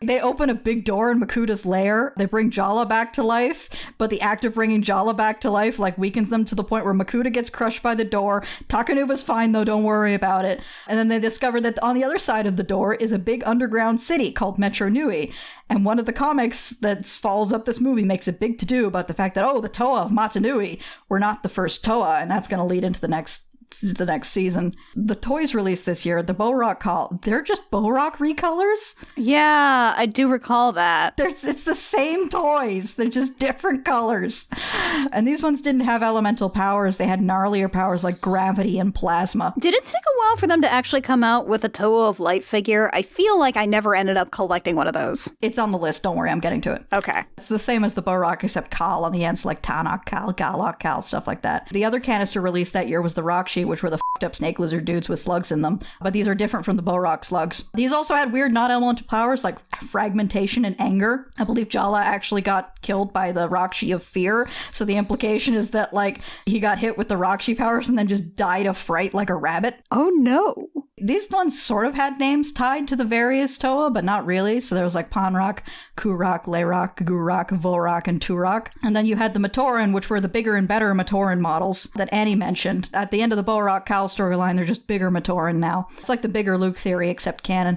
They open a big door in Makuta's lair. They bring Jala back to life, but the act of bringing Jala back to life weakens them to the point where Makuta gets crushed by the door. Takanuva's fine though, don't worry about it. And then they discover that on the other side of the door is a big underground city called Metro Nui. And one of the comics that follows up this movie makes a big to-do about the fact that, the Toa of Matanui were not the first Toa, and that's going to lead into the next season. The toys released this year, the Bo-Rock they're just Bo-Rock recolors? Yeah, I do recall that. It's the same toys. They're just different colors. And these ones didn't have elemental powers. They had gnarlier powers like gravity and plasma. Did it take a while for them to actually come out with a Toa of Light figure? I feel like I never ended up collecting one of those. It's on the list. Don't worry, I'm getting to it. Okay. It's the same as the Bo-Rock, except Kal on the ends, like Tanak Kal, Galak Kal, stuff like that. The other canister released that year was the Rockshi, which were the f***ed up snake lizard dudes with slugs in them. But these are different from the Bo-Rock slugs. These also had weird non-elemental powers like fragmentation and anger. I believe Jala actually got killed by the Rockshi of fear. So the implication is that he got hit with the Rockshi powers and then just died of fright like a rabbit. Oh no. These ones sort of had names tied to the various Toa, but not really. So there was Panrock, Kurok, Layrock, Gurok, Vorok, and Turok. And then you had the Matoran, which were the bigger and better Matoran models that Annie mentioned. At the end of the Bo-Rock Cal storyline, they're just bigger Matoran now. It's like the bigger Luke theory, except canon.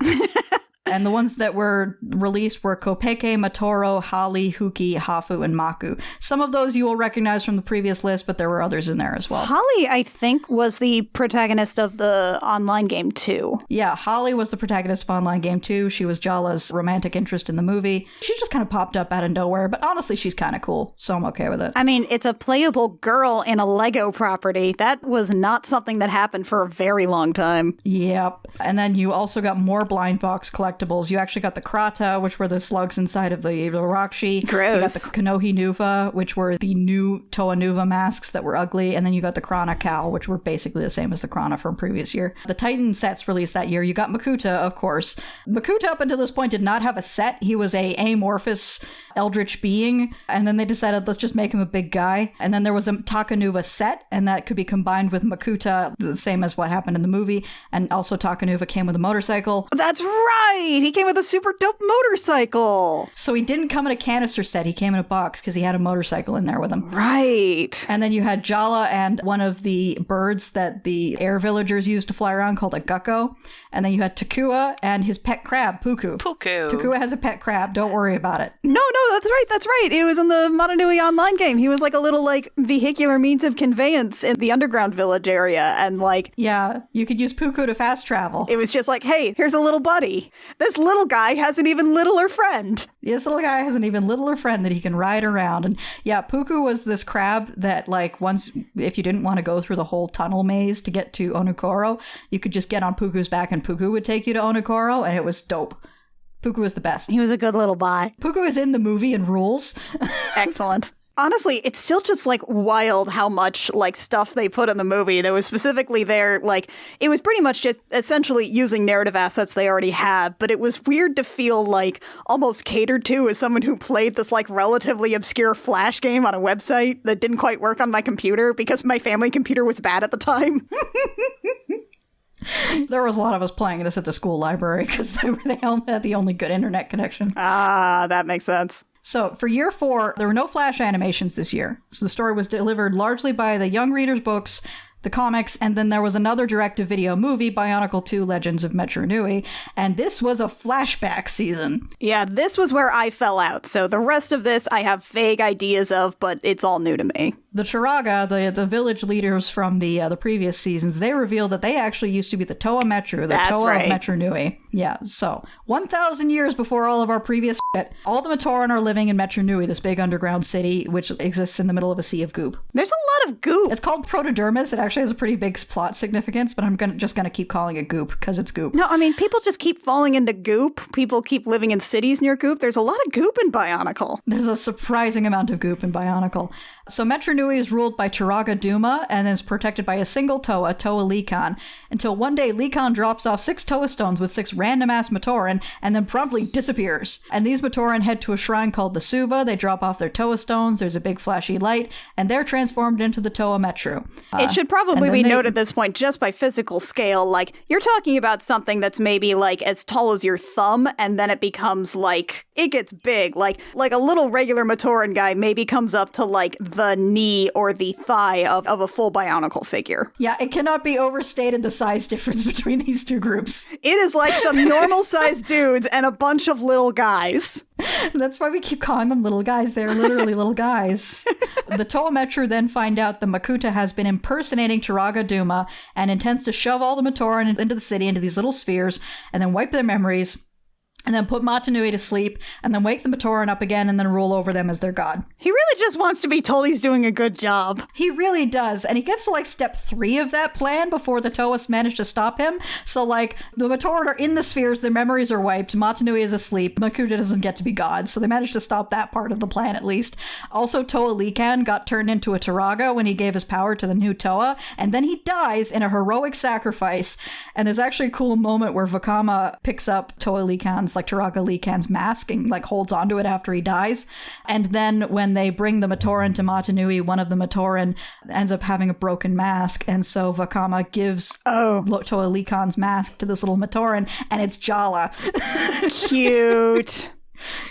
And the ones that were released were Kopeke, Matoro, Hali, Huki, Hafu, and Maku. Some of those you will recognize from the previous list, but there were others in there as well. Holly, I think, was the protagonist of the online game 2. Yeah, Holly was the protagonist of Online Game 2. She was Jala's romantic interest in the movie. She just kind of popped up out of nowhere, but honestly, she's kind of cool, so I'm okay with it. I mean, it's a playable girl in a Lego property. That was not something that happened for a very long time. Yep. And then you also got more blind box collectibles. You actually got the Krata, which were the slugs inside of the Rockshi. Gross. You got the Kanohi Nuva, which were the new Toa Nuva masks that were ugly. And then you got the Krana Cow, which were basically the same as the Krana from previous year. The Titan sets released that year. You got Makuta, of course. Makuta up until this point did not have a set. He was a amorphous eldritch being. And then they decided, let's just make him a big guy. And then there was a Takanuva set, and that could be combined with Makuta, the same as what happened in the movie. And also Takanuva came with a motorcycle. That's right! He came with a super dope motorcycle! So he didn't come in a canister set, he came in a box because he had a motorcycle in there with him. Right. And then you had Jala and one of the birds that the air villagers used to fly around called a gecko. And then you had Takua and his pet crab, Puku. Takua has a pet crab, don't worry about it. No, that's right. It was in the Matanui online game. He was like a little vehicular means of conveyance in the underground village area. And yeah, you could use Puku to fast travel. It was just hey, here's a little buddy. This little guy has an even littler friend. This little guy has an even littler friend that he can ride around. And yeah, Puku was this crab that once, if you didn't want to go through the whole tunnel maze to get to Onukoro, you could just get on Puku's back and Puku would take you to Onukoro, and it was dope. Puku was the best. He was a good little boy. Puku is in the movie and rules. Excellent. Honestly, it's still just wild how much stuff they put in the movie that was specifically there. It was pretty much just essentially using narrative assets they already had, but it was weird to feel almost catered to as someone who played this relatively obscure Flash game on a website that didn't quite work on my computer because my family computer was bad at the time. There was a lot of us playing this at the school library because they had the only good internet connection. Ah, that makes sense. So for year 4, there were no Flash animations this year. So the story was delivered largely by the young readers' books, the comics, and then there was another direct-to-video movie, Bionicle 2 Legends of Metro Nui, and this was a flashback season. Yeah, this was where I fell out, so the rest of this I have vague ideas of, but it's all new to me. The Taraga, the village leaders from the previous seasons, they revealed that they actually used to be the Toa Metru, the Toa of Metro Nui. Yeah, so 1,000 years before all of our previous shit, all the Matoran are living in Metro Nui, this big underground city, which exists in the middle of a sea of goop. There's a lot of goop. It's called Protodermis. It actually has a pretty big plot significance, but I'm just gonna keep calling it goop because it's goop. No, I mean, people just keep falling into goop. People keep living in cities near goop. There's a lot of goop in Bionicle. There's a surprising amount of goop in Bionicle. So Metronui is ruled by Taraga Duma and is protected by a single Toa, Toa Likan, until one day Likan drops off 6 Toa stones with 6 random-ass Matoran and then promptly disappears. And these Matoran head to a shrine called the Suva. They drop off their Toa stones, there's a big flashy light, and they're transformed into the Toa Metru. It should probably be noted at this point, just by physical scale, like, you're talking about something that's maybe, like, as tall as your thumb, and then it becomes, like, it gets big. Like a little regular Matoran guy maybe comes up to, like, the knee or the thigh of a full Bionicle figure. Yeah, it cannot be overstated the size difference between these two groups. It is like some normal-sized dudes and a bunch of little guys. That's why we keep calling them little guys. They're literally little guys. The Toa Metru then find out the Makuta has been impersonating Taraga Duma and intends to shove all the Matoran into the city, into these little spheres, and then wipe their memories, and then put Matanui to sleep, and then wake the Matoran up again, and then rule over them as their god. He really just wants to be told he's doing a good job. He really does, and he gets to, like, step 3 of that plan before the Toas manage to stop him. So, like, the Matoran are in the spheres, their memories are wiped, Matanui is asleep, Makuta doesn't get to be god, so they managed to stop that part of the plan, at least. Also, Toa Likan got turned into a Taraga when he gave his power to the new Toa, and then he dies in a heroic sacrifice. And there's actually a cool moment where Vakama picks up Toa Likan's, like, Taraga Likan's mask and, like, holds onto it after he dies. And then when they bring the Matoran to Matanui, one of the Matoran ends up having a broken mask, and so Vakama gives Toa Likan's mask to this little Matoran, and it's Jala. Cute.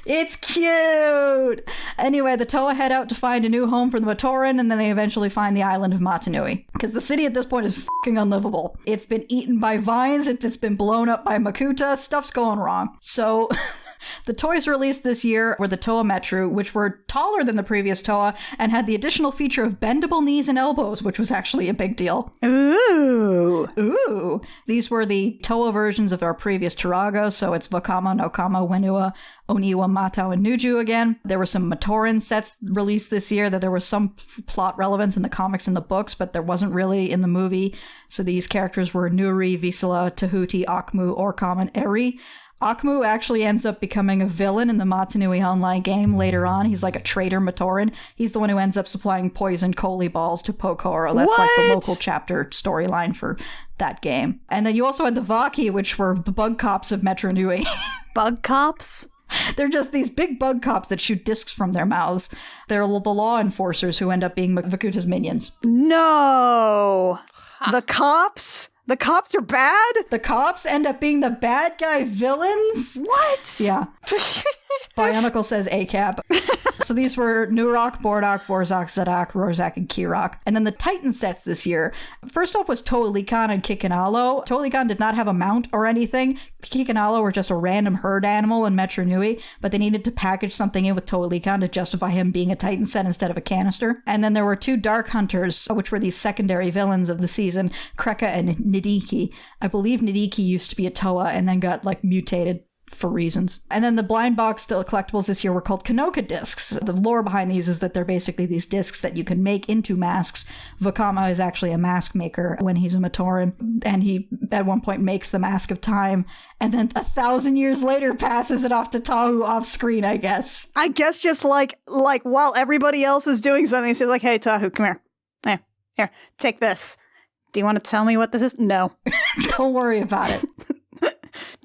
It's cute! Anyway, the Toa head out to find a new home for the Matoran, and then they eventually find the island of Matanui. Because the city at this point is fucking unlivable. It's been eaten by vines, it's been blown up by Makuta, stuff's going wrong. So... The toys released this year were the Toa Metru, which were taller than the previous Toa and had the additional feature of bendable knees and elbows, which was actually a big deal. Ooh. These were the Toa versions of our previous Taraga, so it's Vakama, Nokama, Wenua, Oniwa, Matau, and Nuju again. There were some Matoran sets released this year that there was some plot relevance in the comics and the books, but there wasn't really in the movie. So these characters were Nuri, Visala, Tahuti, Akmu, Orkam, and Eri. Akmu actually ends up becoming a villain in the Matanui online game later on. He's like a traitor Matoran. He's the one who ends up supplying poisoned Koli balls to Pokoro. That's like the local chapter storyline for that game. And then you also had the Vaki, which were the bug cops of Metronui. Bug cops? They're just these big bug cops that shoot discs from their mouths. They're the law enforcers who end up being Vakuta's minions. No! The cops? The cops are bad? The cops end up being the bad guy villains? What? Yeah. Bionicle says ACAB. So these were Nurok, Bordok, Vorzak, Zadak, Rorzak, and Kirok. And then the Titan sets this year. First off was Toa Likan and Kikanalo. Toa Likan did not have a mount or anything. Kikanalo were just a random herd animal in Metronui, but they needed to package something in with Toa Likan to justify him being a Titan set instead of a canister. And then there were 2 Dark Hunters, which were these secondary villains of the season, Kreka and Nidiki. I believe Nidiki used to be a Toa and then got, like, mutated for reasons. And then the blind box collectibles this year were called Kanoka discs. The lore behind these is that they're basically these discs that you can make into masks. Vakama is actually a mask maker when he's a Matoran, and he at one point makes the Mask of Time, and then 1,000 years later passes it off to Tahu off screen, I guess. I guess just like while everybody else is doing something, he's like, hey, Tahu, come here. Here, take this. Do you want to tell me what this is? No. Don't worry about it.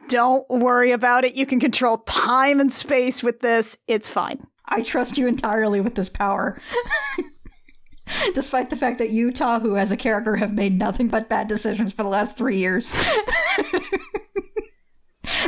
Don't worry about it. You can control time and space with this. It's fine. I trust you entirely with this power. Despite the fact that you, Tahu, as a character, have made nothing but bad decisions for the last 3 years.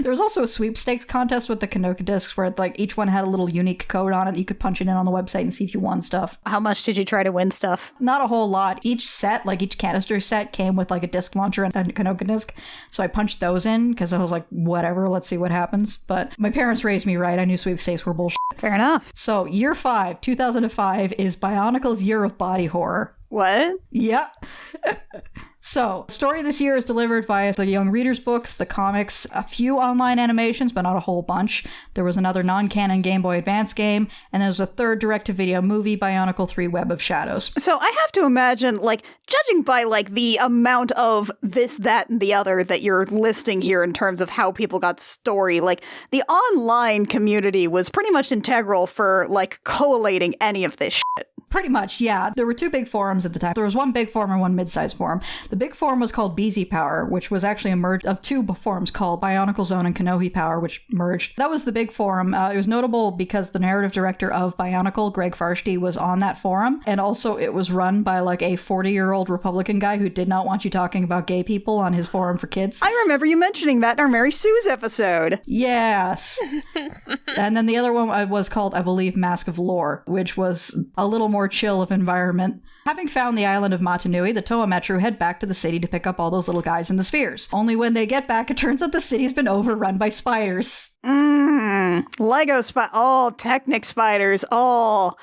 There was also a sweepstakes contest with the Kanoka discs where, like, each one had a little unique code on it. You could punch it in on the website and see if you won stuff. How much did you try to win stuff? Not a whole lot. Each set, like each canister set, came with like a disc launcher and a Kanoka disc. So I punched those in because I was like, whatever, let's see what happens. But my parents raised me right. I knew sweepstakes were bullshit. Fair enough. So year 5, 2005, is Bionicle's year of body horror. What? Yep. So, story this year is delivered via the Young Readers books, the comics, a few online animations, but not a whole bunch. There was another non-canon Game Boy Advance game, and there was a third direct-to-video movie, Bionicle 3 Web of Shadows. So I have to imagine, like, judging by, like, the amount of this, that, and the other that you're listing here in terms of how people got story, like, the online community was pretty much integral for, like, collating any of this shit. Pretty much, yeah. There were two big forums at the time. There was one big forum and one mid-sized forum. The big forum was called BZ Power, which was actually a merge of two forums called Bionicle Zone and Kanohi Power, which merged. That was the big forum. It was notable because the narrative director of Bionicle, Greg Farshty, was on that forum. And also it was run by like a 40-year-old Republican guy who did not want you talking about gay people on his forum for kids. I remember you mentioning that in our Mary Sue's episode. Yes. And then the other one was called, I believe, Mask of Lore, which was a little more chill of environment. Having found the island of Matanui, the Toa Metro head back to the city to pick up all those little guys in the spheres. Only when they get back, it turns out the city's been overrun by spiders. Lego oh, Technic spiders. Oh,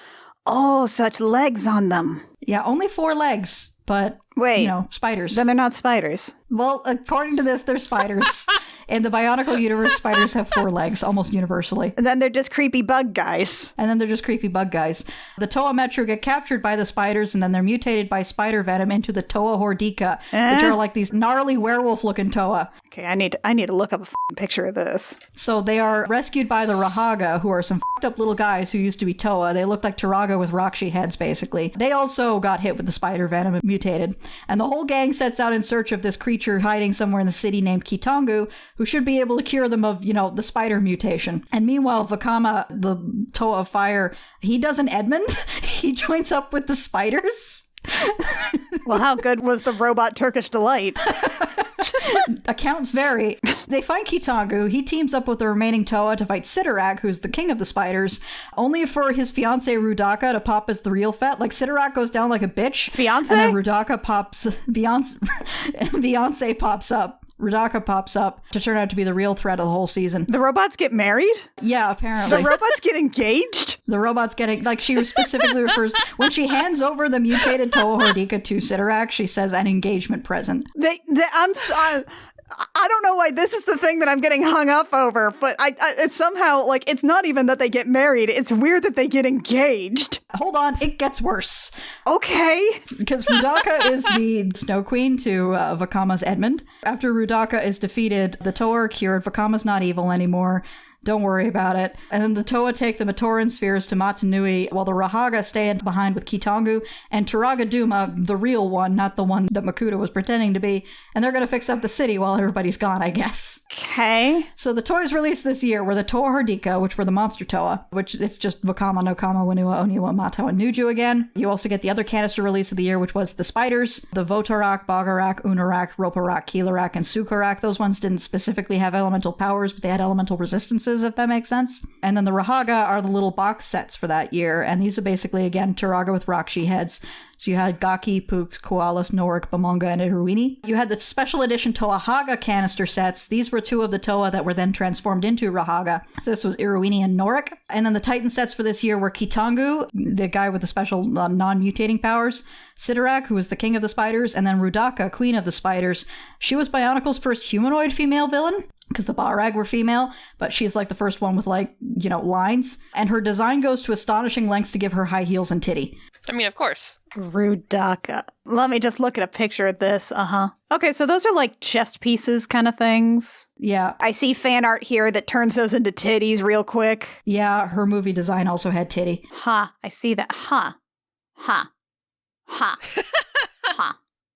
such legs on them. Yeah, only 4 legs, but, wait, spiders. Then they're not spiders. Well, according to this, they're spiders. In the Bionicle universe, spiders have 4 legs, almost universally. And then they're just creepy bug guys. The Toa Metro get captured by the spiders, and then they're mutated by spider venom into the Toa Hordika, which are like these gnarly werewolf-looking Toa. Okay, I need to look up a picture of this. So they are rescued by the Rahaga, who are some up little guys who used to be Toa. They look like Taraga with Rakshi heads, basically. They also got hit with the spider venom and mutated. And the whole gang sets out in search of this creature hiding somewhere in the city named Kitangu, who should be able to cure them of, the spider mutation. And meanwhile, Vakama, the Toa of Fire, he does an Edmund. He joins up with the spiders. Well, how good was the robot Turkish delight? Accounts vary. They find Kitangu. He teams up with the remaining Toa to fight Sidorak, who's the king of the spiders, only for his fiancée Rudaka to pop as the real Fet. Like, Sidorak goes down like a bitch. Fiancé? And then Rudaka pops... Beyonce pops up. Rudaka pops up to turn out to be the real threat of the whole season. The robots get married? Yeah, apparently. The robots get engaged? The robot's getting, she specifically refers, when she hands over the mutated Toa Hordika to Sidorak, she says an engagement present. I don't know why this is the thing that I'm getting hung up over, but it's somehow, it's not even that they get married. It's weird that they get engaged. Hold on, it gets worse. Okay. Because Rudaka is the Snow Queen to Vakama's Edmund. After Rudaka is defeated, the Toa are cured. Vakama's not evil anymore. Don't worry about it. And then the Toa take the Matoran spheres to Matanui, while the Rahaga stay behind with Kitangu and Taraga Duma, the real one, not the one that Makuta was pretending to be. And they're going to fix up the city while everybody's gone, I guess. Okay. So the toys released this year were the Toa Hordika, which were the monster Toa, which it's just Vakama, Nokama, Wanua, Oniwa, Mato, and Nuju again. You also get the other canister release of the year, which was the spiders, the Votarak, Bagarak, Unarak, Roparak, Keelarak, and Sukarak. Those ones didn't specifically have elemental powers, but they had elemental resistances, if that makes sense. And then the Rahaga are the little box sets for that year, and these are basically, again, Taraga with Rakshi heads. So you had Gaki, Pooks, Koalas, Norik, Bamonga, and Iruini. You had the special edition Toa Haga canister sets. These were 2 of the Toa that were then transformed into Rahaga. So this was Iruini and Norik. And then the Titan sets for this year were Kitangu, the guy with the special non-mutating powers, Sidorak, who was the king of the spiders, and then Rudaka, queen of the spiders. She was Bionicle's first humanoid female villain, because the Barag were female, but she's the first one with lines. And her design goes to astonishing lengths to give her high heels and titty. I mean, of course. Rudaka. Let me just look at a picture of this. Okay, so those are chest pieces kind of things. Yeah. I see fan art here that turns those into titties real quick. Yeah, her movie design also had titty. Ha, I see that. Ha.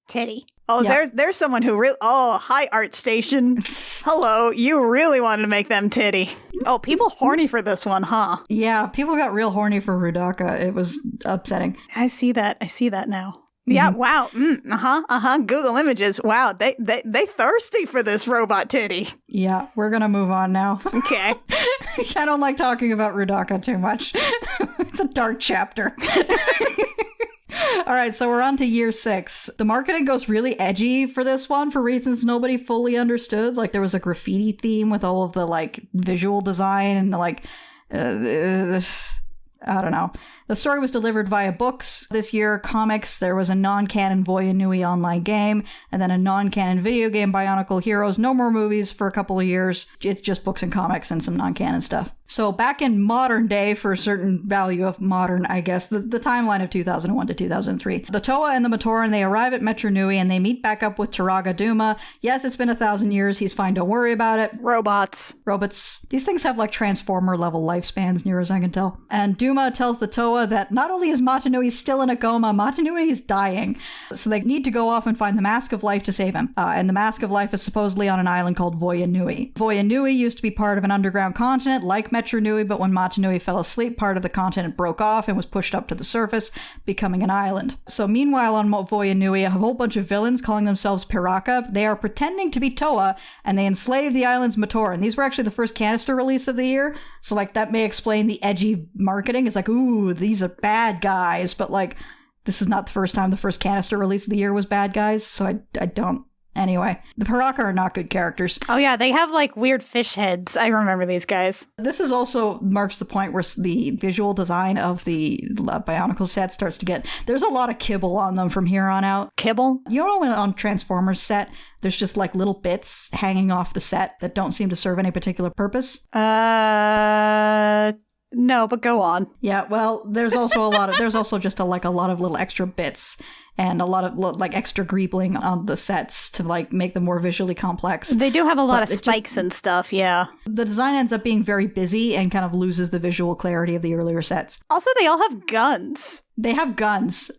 Titty. Oh, yeah. There's someone who really... Oh, hi, Art Station. Hello, you really wanted to make them titty. Oh, people horny for this one, huh? Yeah, people got real horny for Rudaka. It was upsetting. I see that now. Yeah, wow. Google Images. Wow, they thirsty for this robot titty. Yeah, we're gonna move on now. Okay. I don't like talking about Rudaka too much. It's a dark chapter. All right, so we're on to year 6. The marketing goes really edgy for this one for reasons nobody fully understood. There was a graffiti theme with all of the visual design and I don't know. The story was delivered via books this year, comics. There was a non-canon Voya Nui online game, and then a non-canon video game, Bionicle Heroes. No more movies for a couple of years. It's just books and comics and some non-canon stuff. So back in modern day, for a certain value of modern, I guess, the timeline of 2001 to 2003, the Toa and the Matoran, they arrive at Matanui and they meet back up with Taraga Duma. Yes, it's been 1,000 years. He's fine. Don't worry about it. Robots. These things have like Transformer level lifespans, near as I can tell. And Duma tells the Toa that not only is Matanui still in a coma, Matanui is dying. So they need to go off and find the Mask of Life to save him. And the Mask of Life is supposedly on an island called Voya Nui. Voya Nui used to be part of an underground continent like Metru Nui, but when Matanui fell asleep, part of the continent broke off and was pushed up to the surface, becoming an island. So meanwhile on Voya Nui, a whole bunch of villains calling themselves Piraka, they are pretending to be Toa, and they enslave the island's Matoran. These were actually the first canister release of the year, so like that may explain the edgy marketing. It's like, ooh, these are bad guys, but like, this is not the first time the first canister release of the year was bad guys, so I don't. Anyway, the Piraka are not good characters. Oh yeah, they have like weird fish heads. I remember these guys. This is also marks the point where the visual design of the Bionicle set starts to get... There's a lot of kibble on them from here on out. Kibble? You know when on Transformers set, there's just like little bits hanging off the set that don't seem to serve any particular purpose? No, but go on. Yeah, well, there's also just a lot of little extra bits and a lot of like extra greebling on the sets to like make them more visually complex. They do have a lot of spikes and stuff, yeah. The design ends up being very busy and kind of loses the visual clarity of the earlier sets. Also, they all have guns. They have guns.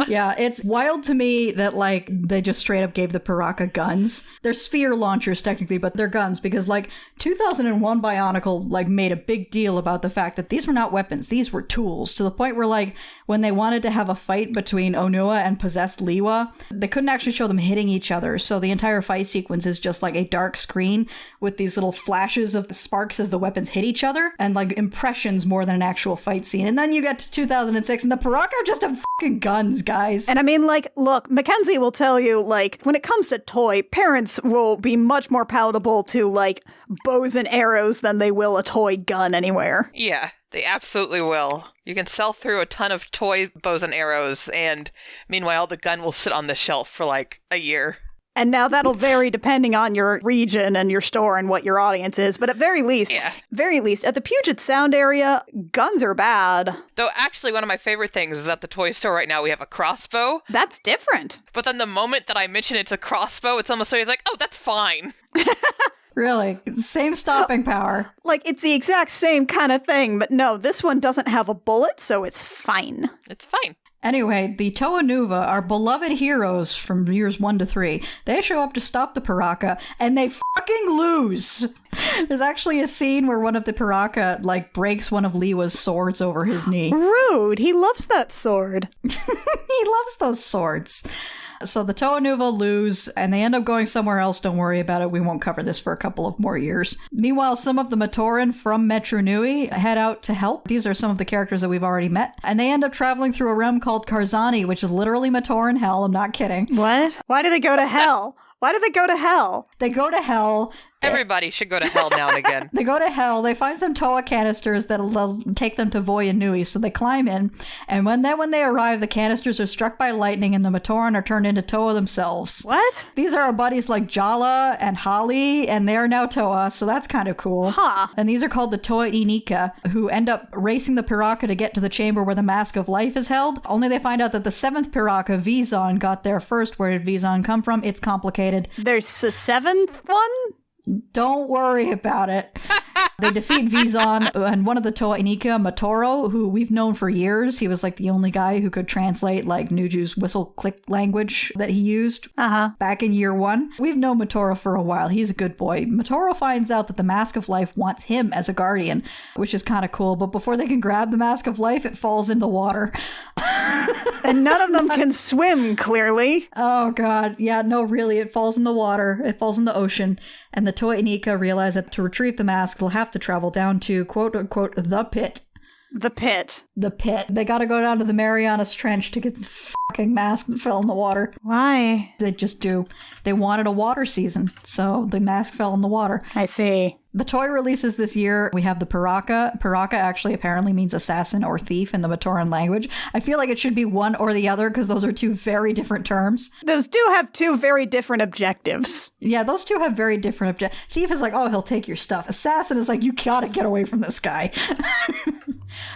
Yeah, it's wild to me that, like, they just straight up gave the Piraka guns. They're sphere launchers, technically, but they're guns, because, like, 2001 Bionicle, like, made a big deal about the fact that these were not weapons, these were tools, to the point where, like, when they wanted to have a fight between Onua and possessed Liwa, they couldn't actually show them hitting each other, so the entire fight sequence is just, like, a dark screen with these little flashes of the sparks as the weapons hit each other, and, like, impressions more than an actual fight scene. And then you get to 2006, and the Piraka just have fucking guns, guys. And I mean, like, look, Mackenzie will tell you, like, when it comes to toy, parents will be much more palatable to, like, bows and arrows than they will a toy gun anywhere. Yeah, they absolutely will. You can sell through a ton of toy bows and arrows, and meanwhile, the gun will sit on the shelf for, like, a year. And now that'll vary depending on your region and your store and what your audience is. But at very least, at the Puget Sound area, guns are bad. Though actually one of my favorite things is at the toy store right now we have a crossbow. That's different. But then the moment that I mention it's a crossbow, it's almost always like, oh, that's fine. Really? Same stopping power. Like, it's the exact same kind of thing. But no, this one doesn't have a bullet, so it's fine. It's fine. Anyway, the Toa Nuva, our beloved heroes from years 1 to 3, they show up to stop the Piraka, and they fucking lose! There's actually a scene where one of the Piraka, like, breaks one of Liwa's swords over his knee. Rude! He loves that sword. He loves those swords. So the Toa Nuva lose, and they end up going somewhere else. Don't worry about it. We won't cover this for a couple of more years. Meanwhile, some of the Matoran from Metru Nui head out to help. These are some of the characters that we've already met. And they end up traveling through a realm called Karzani, which is literally Matoran hell. I'm not kidding. What? Why do they go to hell? Why do they go to hell? They go to hell. Everybody should go to hell now and again. They go to hell. They find some Toa canisters that'll take them to Voya Nui, so they climb in. And when they arrive, the canisters are struck by lightning, and the Matoran are turned into Toa themselves. What? These are our buddies like Jala and Holly, and they are now Toa, so that's kind of cool. Huh. And these are called the Toa Inika, who end up racing the Piraka to get to the chamber where the Mask of Life is held. Only they find out that the 7th Piraka, Vizon, got there first. Where did Vizon come from? It's complicated. There's a 7th one? Don't worry about it. They defeat Vizon and one of the Toa Inika, Matoro, who we've known for years. He was like the only guy who could translate like Nuju's whistle click language that he used back in year 1. We've known Matoro for a while. He's a good boy. Matoro finds out that the Mask of Life wants him as a guardian, which is kind of cool. But before they can grab the Mask of Life, it falls in the water. And none of them can swim, clearly. Oh, God. Yeah, no, really. It falls in the water. It falls in the ocean. And the Toa Inika realize that to retrieve the mask, they'll have to travel down to, quote-unquote, the pit. The pit. The pit. They gotta go down to the Marianas Trench to get the fucking mask that fell in the water. Why? They just do. They wanted a water season, so the mask fell in the water. I see. The toy releases this year, we have the Paraka. Paraka actually apparently means assassin or thief in the Matoran language. I feel like it should be one or the other because those are two very different terms. Those do have two very different objectives. Yeah, those two have very different objectives. Thief is like, oh, he'll take your stuff. Assassin is like, you gotta get away from this guy.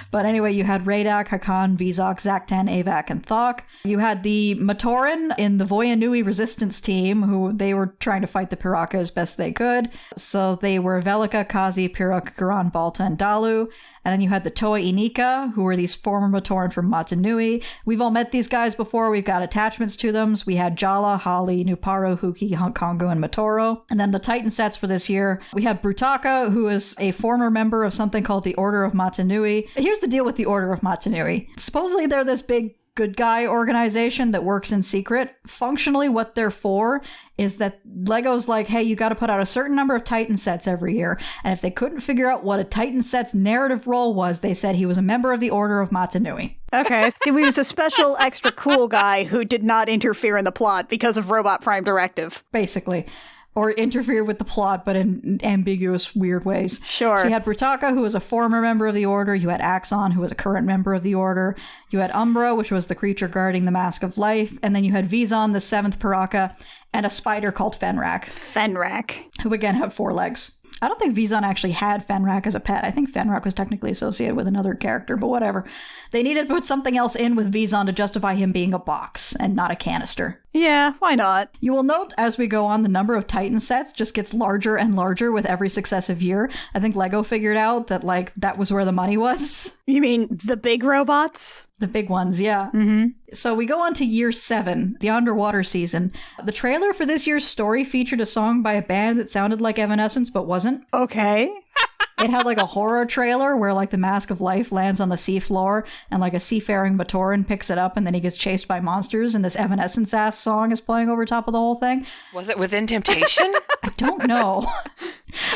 But anyway, you had Radak, Hakan, Vizok, Zaktan, Avak, and Thok. You had the Matoran in the Voyanui resistance team, who they were trying to fight the Piraka as best they could. So they were Velika, Kazi, Piruk, Garan, Balta, and Dalu. And then you had the Toa Inika, who were these former Matoran from Matanui. We've all met these guys before. We've got attachments to them. So we had Jala, Hali, Nuparu, Huki, Kongo, and Matoro. And then the Titan sets for this year, we have Brutaka, who is a former member of something called the Order of Matanui. Here's the deal with the Order of Matanui. Supposedly they're this big good guy organization that works in secret. Functionally, what they're for is that Lego's like, hey, you got to put out a certain number of Titan sets every year. And if they couldn't figure out what a Titan set's narrative role was, they said he was a member of the Order of Matanui. Okay, so he was a special extra cool guy who did not interfere in the plot because of Robot Prime Directive. Basically. Or interfere with the plot, but in ambiguous, weird ways. Sure. So you had Brutaka, who was a former member of the Order. You had Axon, who was a current member of the Order. You had Umbra, which was the creature guarding the Mask of Life. And then you had Vizon, the 7th Paraka, and a spider called Fenrak. Fenrak. Who again had 4 legs. I don't think Vizon actually had Fenrak as a pet. I think Fenrak was technically associated with another character, but whatever. They needed to put something else in with Vizon to justify him being a box and not a canister. Yeah, why not? You will note as we go on, the number of Titan sets just gets larger and larger with every successive year. I think Lego figured out that, like, that was where the money was. You mean the big robots? The big ones, yeah. Mm-hmm. So we go on to year 7, the underwater season. The trailer for this year's story featured a song by a band that sounded like Evanescence but wasn't. Okay. It had like a horror trailer where like the Mask of Life lands on the seafloor and like a seafaring Matoran picks it up and then he gets chased by monsters and this Evanescence ass song is playing over top of the whole thing. Was it Within Temptation? I don't know.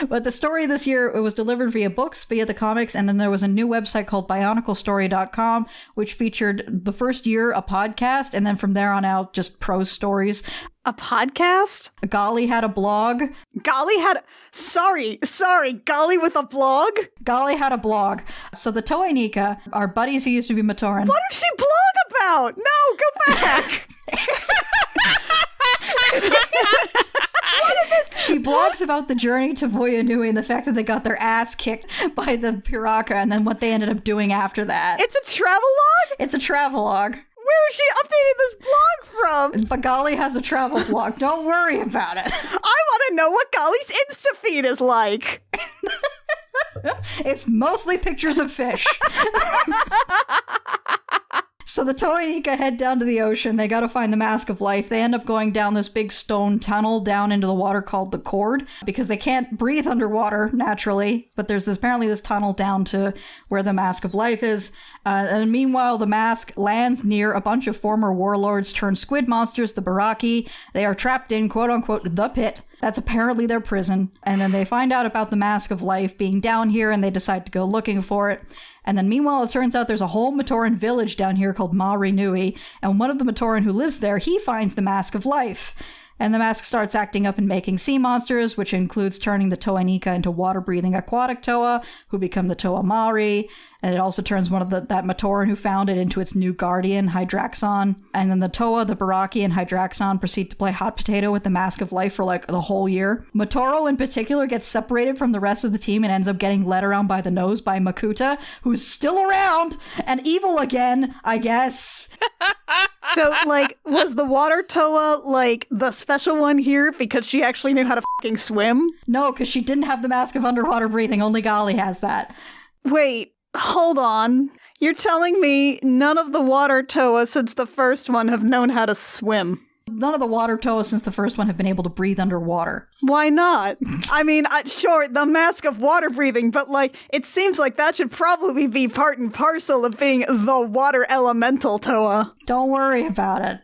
But the story this year, it was delivered via books, via the comics, and then there was a new website called BionicleStory.com, which featured the first year a podcast, and then from there on out, just prose stories. A podcast? Golly had a blog. Golly had... Sorry, Golly with a blog? Golly had a blog. So the Toa Inika, our buddies who used to be Matoran. What did she blog about? No, go back! She blogs about the journey to Voyanui and the fact that they got their ass kicked by the Piraka and then what they ended up doing after that. It's a travelogue? It's a travelogue. Where is she updating this blog from? But Golly has a travel blog. Don't worry about it. I want to know what Golly's Insta feed is like. It's mostly pictures of fish. So the Toa Inika head down to the ocean. They got to find the Mask of Life. They end up going down this big stone tunnel down into the water called the Cord because they can't breathe underwater naturally. But there's apparently this tunnel down to where the Mask of Life is. And meanwhile, the mask lands near a bunch of former warlords turned squid monsters, the Baraki. They are trapped in, quote unquote, the pit. That's apparently their prison. And then they find out about the Mask of Life being down here and they decide to go looking for it. And then meanwhile, it turns out there's a whole Matoran village down here called Mari Nui. And one of the Matoran who lives there, he finds the Mask of Life. And the mask starts acting up and making sea monsters, which includes turning the Toa Inika into water-breathing aquatic Toa, who become the Toa Mari. And it also turns one of that Matoran who found it into its new guardian, Hydraxon. And then the Toa, the Baraki, and Hydraxon proceed to play hot potato with the Mask of Life for like the whole year. Matoro in particular gets separated from the rest of the team and ends up getting led around by the nose by Makuta, who's still around and evil again, I guess. So, like, was the water Toa, like, the special one here because she actually knew how to fucking swim? No, because she didn't have the Mask of Underwater Breathing. Only Golly has that. Wait, hold on. You're telling me none of the water Toa since the first one have known how to swim? None of the water Toa since the first one have been able to breathe underwater. Why not? I mean, sure, the Mask of Water Breathing, but, like, it seems like that should probably be part and parcel of being the water elemental Toa. Don't worry about it.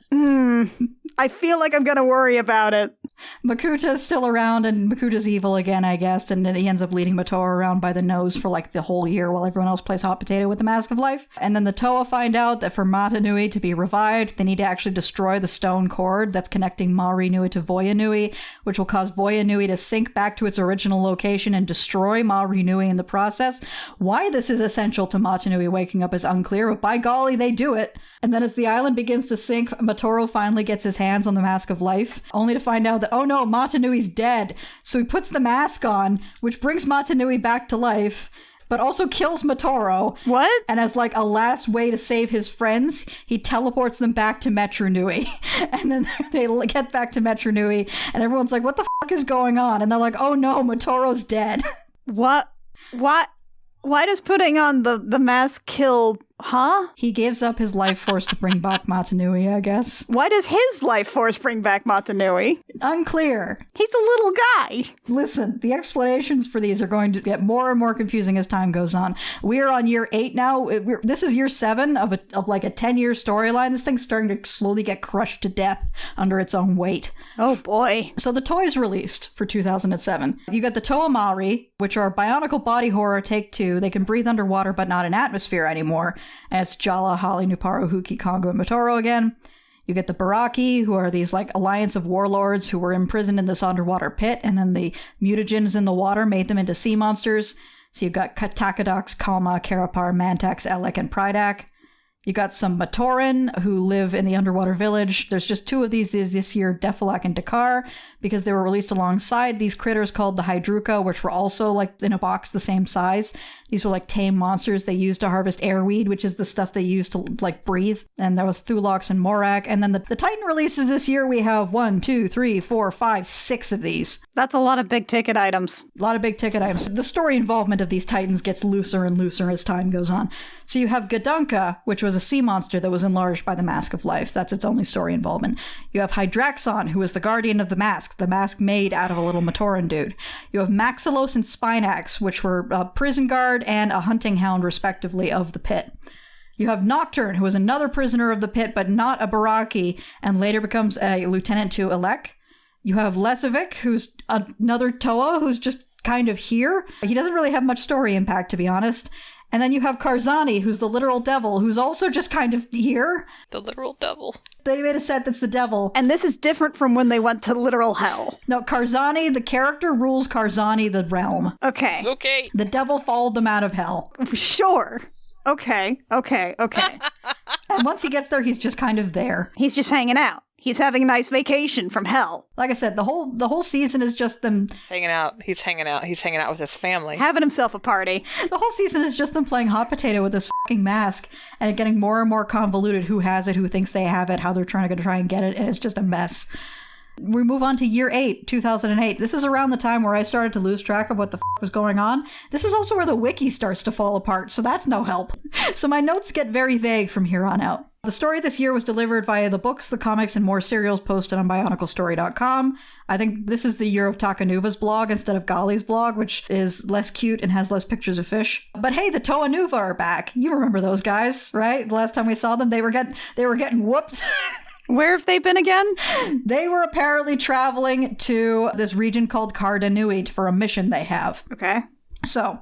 I feel like I'm gonna worry about it. Makuta's still around, and Makuta's evil again, I guess, and then he ends up leading Motoro around by the nose for like the whole year while everyone else plays hot potato with the Mask of Life. And then the Toa find out that for Matanui to be revived, they need to actually destroy the stone cord that's connecting Maori Nui to Voya Nui, which will cause Voya Nui to sink back to its original location and destroy Maori Nui in the process. Why this is essential to Matanui waking up is unclear, but by golly, they do it. And then as the island begins to sink, Motoro finally gets his hands on the Mask of Life, only to find out that, oh no, Matanui's dead. So he puts the mask on, which brings Matanui back to life, but also kills Motoro. What? And as like a last way to save his friends, he teleports them back to Metru Nui. And then they get back to Metru Nui, and everyone's like, what the fuck is going on? And they're like, oh no, Motoro's dead. What? Why does putting on the mask kill... Huh? He gives up his life force to bring back Matanui, I guess. Why does his life force bring back Matanui? Unclear. He's a little guy. Listen, the explanations for these are going to get more and more confusing as time goes on. We are on year 8 now. This is year 7 of like a 10-year storyline. This thing's starting to slowly get crushed to death under its own weight. Oh boy. So the toys released for 2007. You got the Toa Maori, which are Bionicle body horror take 2. They can breathe underwater but not in atmosphere anymore. And it's Jala, Holly, Nuparu, Huki, Kongo, and Motoro again. You get the Baraki, who are these like alliance of warlords who were imprisoned in this underwater pit, and then the mutagens in the water made them into sea monsters. So you've got Takadox, Kalma, Karapar, Mantax, Elek, and Prydak. You got some Matoran who live in the underwater village. There's just 2 of these this year, Defilak and Dakar, because they were released alongside these critters called the Hydruka, which were also like in a box the same size. These were like tame monsters they used to harvest airweed, which is the stuff they used to like breathe. And there was Thulox and Morak. And then the Titan releases this year, we have 1, 2, 3, 4, 5, 6 of these. That's a lot of big ticket items. A lot of big ticket items. The story involvement of these Titans gets looser and looser as time goes on. So you have Gadunka, which was a sea monster that was enlarged by the Mask of Life. That's its only story involvement. You have Hydraxon, who is the guardian of the mask made out of a little Matoran dude. You have Maxilos and Spinax, which were a prison guard and a hunting hound, respectively, of the pit. You have Nocturne, who is another prisoner of the pit, but not a Baraki, and later becomes a lieutenant to Elek. You have Lesovic, who's another Toa, who's just kind of here. He doesn't really have much story impact, to be honest. And then you have Karzani, who's the literal devil, who's also just kind of here. The literal devil. They made a set that's the devil. And this is different from when they went to literal hell. No, Karzani, the character, rules Karzani, the realm. Okay. Okay. The devil followed them out of hell. Sure. Okay. And once he gets there, he's just kind of there. He's just hanging out. He's having a nice vacation from hell. Like I said, the whole season is just them Hanging out. He's hanging out with his family. Having himself a party. The whole season is just them playing hot potato with this fucking mask, and it getting more and more convoluted. Who has it? Who thinks they have it? How they're trying and get it? And it's just a mess. We move on to year 8, 2008. This is around the time where I started to lose track of what the was going on. This is also where the wiki starts to fall apart, so that's no help. So my notes get very vague from here on out. The story this year was delivered via the books, the comics, and more serials posted on BionicleStory.com. I think this is the year of Takanuva's blog instead of Gali's blog, which is less cute and has less pictures of fish. But hey, the Toa Nuva are back. You remember those guys, right? The last time we saw them, they were getting whooped. Where have they been again? They were apparently traveling to this region called Karda Nui for a mission they have. Okay. So,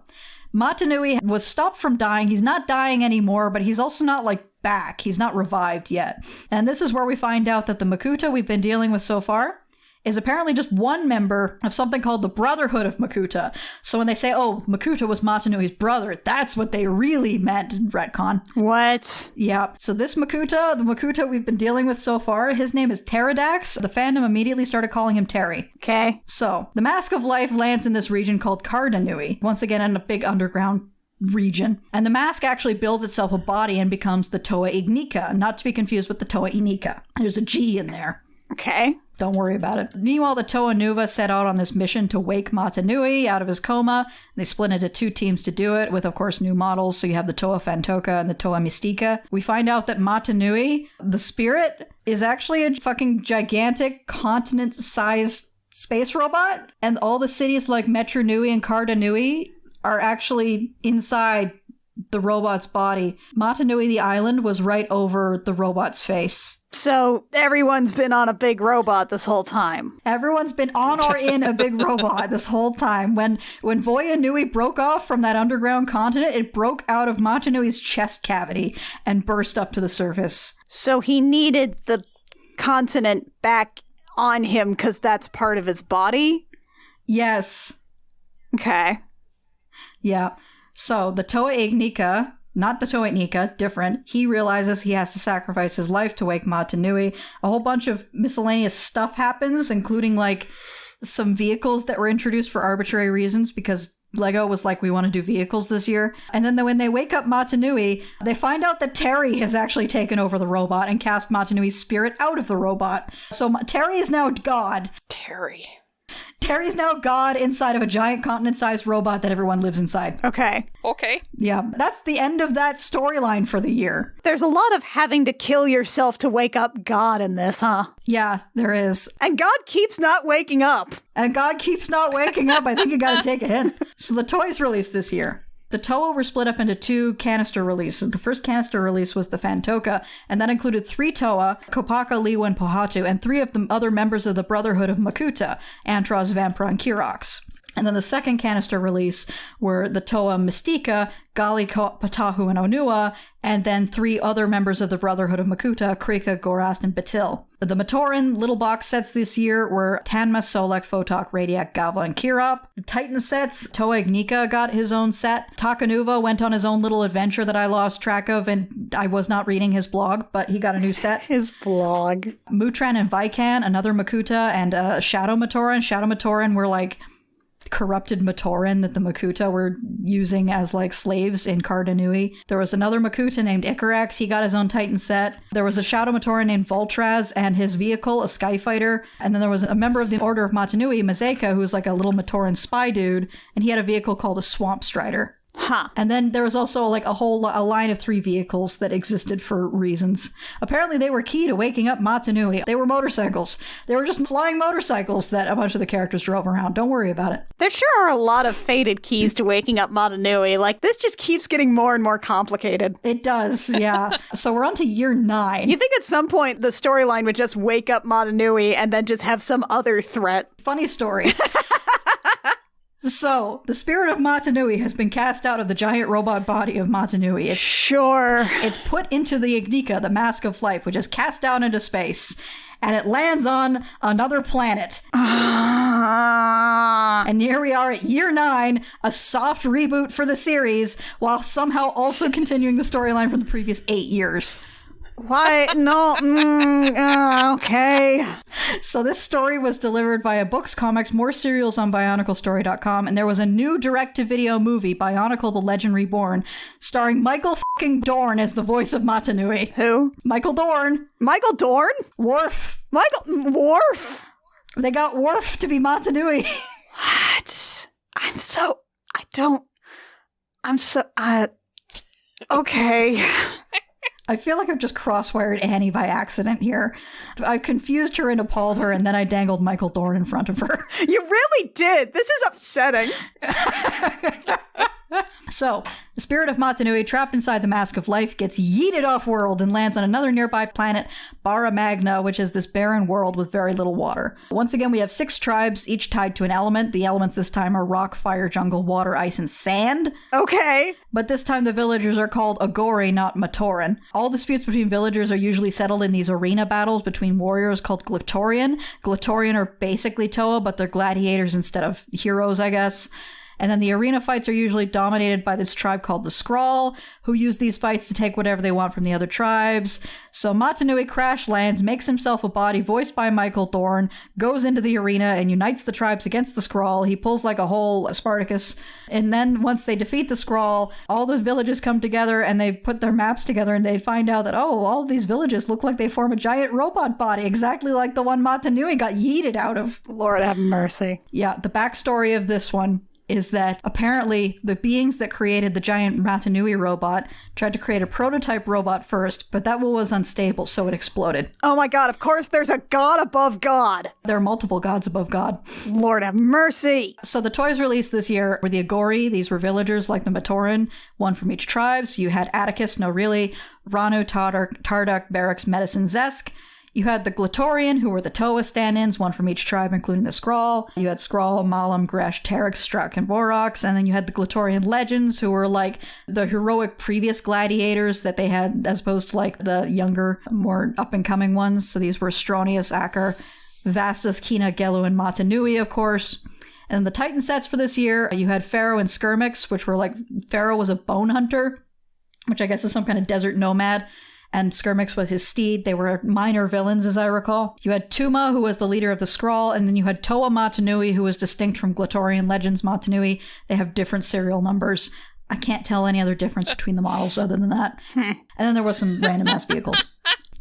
Matanui was stopped from dying. He's not dying anymore, but he's also not, back. He's not revived yet. And this is where we find out that the Makuta we've been dealing with so far is apparently just one member of something called the Brotherhood of Makuta. So when they say, oh, Makuta was Matanui's brother, that's what they really meant in retcon. What? Yeah. So this Makuta, the Makuta we've been dealing with so far, his name is Pteradax. The fandom immediately started calling him Terry. Okay. So the Mask of Life lands in this region called Karda Nui, once again in a big underground region. And the mask actually builds itself a body and becomes the Toa Ignika, not to be confused with the Toa Inika. There's a G in there. Okay. Don't worry about it. Meanwhile, the Toa Nuva set out on this mission to wake Matanui out of his coma. They split into 2 teams to do it, with, of course, new models. So you have the Toa Fantoka and the Toa Mystica. We find out that Matanui, the spirit, is actually a fucking gigantic continent-sized space robot. And all the cities like Metru Nui and Karda Nui are actually inside the robot's body. Matanui, the island, was right over the robot's face. So everyone's been on a big robot this whole time. Everyone's been on or in a big robot this whole time. When Voya Nui broke off from that underground continent, it broke out of Matanui's chest cavity and burst up to the surface. So he needed the continent back on him because that's part of his body? Yes. Okay. Yeah. So the Toa Ignika, not the Toa Ignika, different. He realizes he has to sacrifice his life to wake Matanui. A whole bunch of miscellaneous stuff happens, including like some vehicles that were introduced for arbitrary reasons because Lego was like, we want to do vehicles this year. And then when they wake up Matanui, they find out that Terry has actually taken over the robot and cast Matanui's spirit out of the robot. So Terry is now God. Terry's now God inside of a giant continent-sized robot that everyone lives inside. Okay. Yeah, that's the end of that storyline for the year. There's a lot of having to kill yourself to wake up God in this, huh? Yeah, there is. And God keeps not waking up. I think you gotta take a hint. So the toys released this year. The Toa were split up into 2 canister releases. The first canister release was the Fantoka, and that included 3 Toa, Kopaka, Liwa, and Pohatu, and 3 of the other members of the Brotherhood of Makuta, Antros, Vampra, and Kirox. And then the second canister release were the Toa Mystica, Gali, Patahu, and Onua, and then 3 other members of the Brotherhood of Makuta, Krika, Gorast, and Batil. The Matoran little box sets this year were Tanma, Solek, Photok, Radiac, Galva, and Kirop. The Titan sets, Toa Ignika got his own set. Takanuva went on his own little adventure that I lost track of, and I was not reading his blog, but he got a new set. His blog. Mutran and Vikan, another Makuta, and Shadow Matoran. Shadow Matoran were like corrupted Matoran that the Makuta were using as like slaves in Cardanui. There was another Makuta named Icarax. He got his own Titan set. There was a Shadow Matoran named Voltraz and his vehicle, a Skyfighter. And then there was a member of the Order of Matanui, Mazeka, who was like a little Matoran spy dude. And he had a vehicle called a Swamp Strider. Huh. And then there was also like a line of 3 vehicles that existed for reasons. Apparently they were key to waking up Matanui. They were motorcycles. They were just flying motorcycles that a bunch of the characters drove around. Don't worry about it. There sure are a lot of faded keys to waking up Matanui. Like, this just keeps getting more and more complicated. It does, yeah. So we're on to year 9. You think at some point the storyline would just wake up Matanui and then just have some other threat? Funny story. So, the spirit of Matanui has been cast out of the giant robot body of Matanui. It's put into the Ignika, the Mask of Life, which is cast out into space. And it lands on another planet. And here we are at year 9, a soft reboot for the series, while somehow also continuing the storyline from the previous 8 years. Why? No. Okay. So this story was delivered via books, comics, more serials on BionicleStory.com, and there was a new direct-to-video movie, Bionicle the Legend Reborn, starring Michael fucking Dorn as the voice of Matanui. Who? Michael Dorn. Michael Dorn? Worf. Michael Worf? They got Worf to be Matanui. What? Okay. I feel like I've just crosswired Annie by accident here. I confused her and appalled her, and then I dangled Michael Dorn in front of her. You really did. This is upsetting. So, the spirit of Matanui, trapped inside the Mask of Life, gets yeeted off-world and lands on another nearby planet, Bara Magna, which is this barren world with very little water. Once again, we have 6 tribes, each tied to an element. The elements this time are rock, fire, jungle, water, ice, and sand. Okay. But this time the villagers are called Agori, not Matoran. All disputes between villagers are usually settled in these arena battles between warriors called Glatorian. Glatorian are basically Toa, but they're gladiators instead of heroes, I guess. And then the arena fights are usually dominated by this tribe called the Skrull, who use these fights to take whatever they want from the other tribes. So Matanui crash lands, makes himself a body voiced by Michael Dorn, goes into the arena and unites the tribes against the Skrull. He pulls like a whole Spartacus. And then once they defeat the Skrull, all the villages come together and they put their maps together and they find out that, oh, all of these villages look like they form a giant robot body, exactly like the one Matanui got yeeted out of. Lord have mercy. Yeah, the backstory of this one is that apparently the beings that created the giant Matanui robot tried to create a prototype robot first, but that one was unstable, so it exploded. Oh my god, of course there's a god above God. There are multiple gods above God. Lord have mercy. So the toys released this year were the Agori. These were villagers like the Matoran, one from each tribe. So you had Atticus, no really, Ranu, Tarduk, Barracks, Medicine, Zesk. You had the Glatorian, who were the Toa stand-ins, one from each tribe, including the Skrull. You had Skrull, Malam, Gresh, Terex, Struck, and Vorox. And then you had the Glatorian legends, who were like the heroic previous gladiators that they had, as opposed to like the younger, more up-and-coming ones. So these were Stronius, Acker, Vastus, Kina, Gelu, and Matanui, of course. And the Titan sets for this year, you had Pharaoh and Skirmix, which were like, Pharaoh was a bone hunter, which I guess is some kind of desert nomad. And Skirmix was his steed. They were minor villains, as I recall. You had Tuma, who was the leader of the Skrull, and then you had Toa Matanui, who was distinct from Glatorian Legends Matanui. They have different serial numbers. I can't tell any other difference between the models other than that. And then there was some random ass vehicles.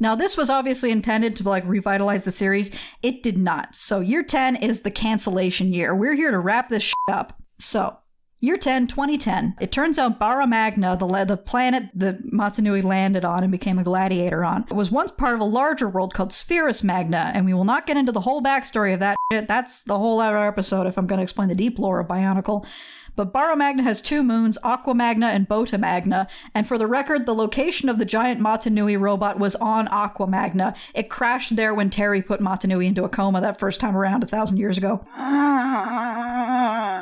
Now, this was obviously intended to like revitalize the series. It did not. So year 10 is the cancellation year. We're here to wrap this shit up. So Year 10, 2010. It turns out Barra Magna, the planet that Matanui landed on and became a gladiator on, was once part of a larger world called Spherus Magna, and we will not get into the whole backstory of that shit. That's the whole other episode if I'm going to explain the deep lore of Bionicle. But Barra Magna has two moons, Aqua Magna and Bota Magna, and for the record, the location of the giant Matanui robot was on Aqua Magna. It crashed there when Terry put Matanui into a coma that first time around 1,000 years ago.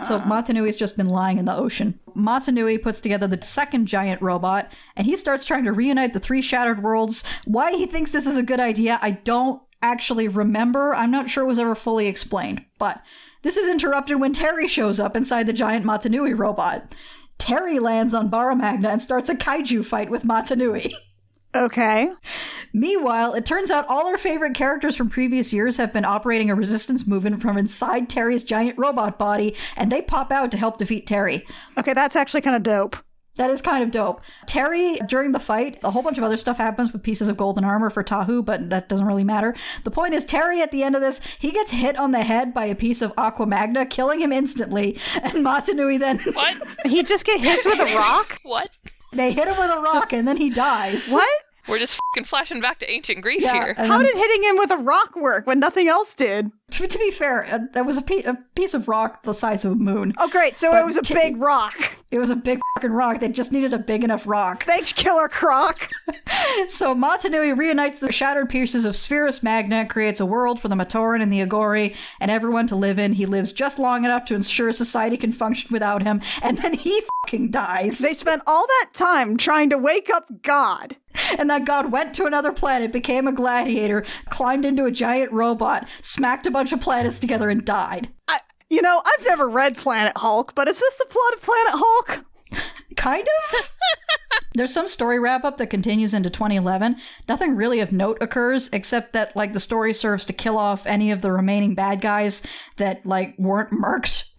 So Matanui's just been lying in the ocean. Matanui puts together the second giant robot, and he starts trying to reunite the three shattered worlds. Why he thinks this is a good idea, I don't actually remember. I'm not sure it was ever fully explained, but this is interrupted when Terry shows up inside the giant Matanui robot. Terry lands on Barra Magna and starts a kaiju fight with Matanui. Okay. Meanwhile, it turns out all our favorite characters from previous years have been operating a resistance movement from inside Terry's giant robot body, and they pop out to help defeat Terry. Okay, that's actually kind of dope. That is kind of dope. Terry, during the fight, a whole bunch of other stuff happens with pieces of golden armor for Tahu, but that doesn't really matter. The point is, Terry, at the end of this, he gets hit on the head by a piece of Aqua Magna, killing him instantly, and Matanui then... What? He just get hits with a rock? What? They hit him with a rock, and then he dies. What? We're just fucking flashing back to ancient Greece Yeah, here. How did hitting him with a rock work when nothing else did? To be fair, that was a piece of rock the size of a moon. Oh, great. So it was a big rock. It was a big fucking rock. They just needed a big enough rock. Thanks, Killer Croc. So Matanui reunites the shattered pieces of Spherus Magna, creates a world for the Matoran and the Agori and everyone to live in. He lives just long enough to ensure society can function without him, and then he fucking dies. They spent all that time trying to wake up God. And that god went to another planet, became a gladiator, climbed into a giant robot, smacked a bunch of planets together, and died. I've never read Planet Hulk, but is this the plot of Planet Hulk? Kind of? There's some story wrap-up that continues into 2011. Nothing really of note occurs, except that, like, the story serves to kill off any of the remaining bad guys that, like, weren't marked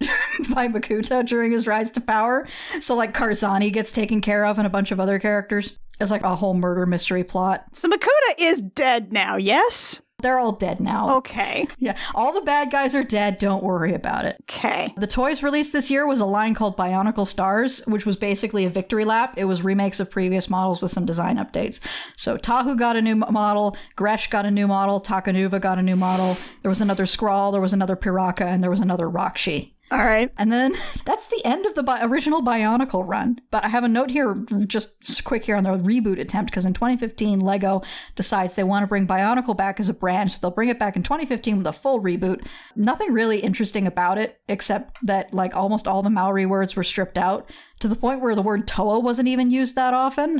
by Makuta during his rise to power. So, like, Karzani gets taken care of and a bunch of other characters. It's like a whole murder mystery plot. So Makuta is dead now, yes? They're all dead now. Okay. Yeah, all the bad guys are dead. Don't worry about it. Okay. The toys released this year was a line called Bionicle Stars, which was basically a victory lap. It was remakes of previous models with some design updates. So Tahu got a new model, Gresh got a new model, Takanuva got a new model. There was another Skrull, there was another Piraka, and there was another Rakshi. All right. And then that's the end of the original Bionicle run. But I have a note here, just quick here on their reboot attempt, because in 2015, Lego decides they want to bring Bionicle back as a brand, so they'll bring it back in 2015 with a full reboot. Nothing really interesting about it, except that like almost all the Maori words were stripped out, to the point where the word Toa wasn't even used that often.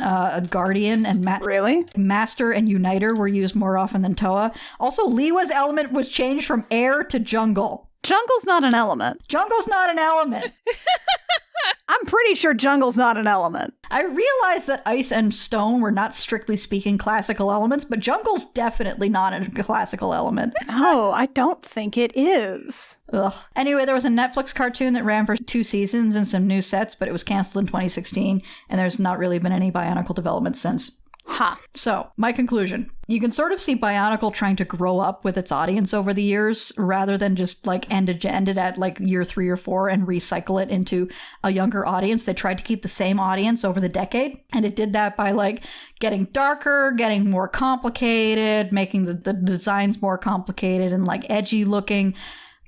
Guardian and Really? Master and Uniter were used more often than Toa. Also, Liwa's element was changed from air to jungle. Jungle's not an element. Jungle's not an element. I'm pretty sure jungle's not an element. I realized that ice and stone were not strictly speaking classical elements, but jungle's definitely not a classical element. No, I don't think it is. Ugh. Anyway, there was a Netflix cartoon that ran for 2 seasons and some new sets, but it was canceled in 2016, and there's not really been any Bionicle development since. Huh. Ha. So, my conclusion. You can sort of see Bionicle trying to grow up with its audience over the years, rather than just like end it at like year 3 or 4 and recycle it into a younger audience. They tried to keep the same audience over the decade, and it did that by like getting darker, getting more complicated, making the designs more complicated and like edgy looking.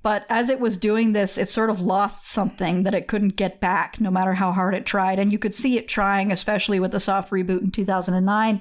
But as it was doing this, it sort of lost something that it couldn't get back, no matter how hard it tried. And you could see it trying, especially with the soft reboot in 2009.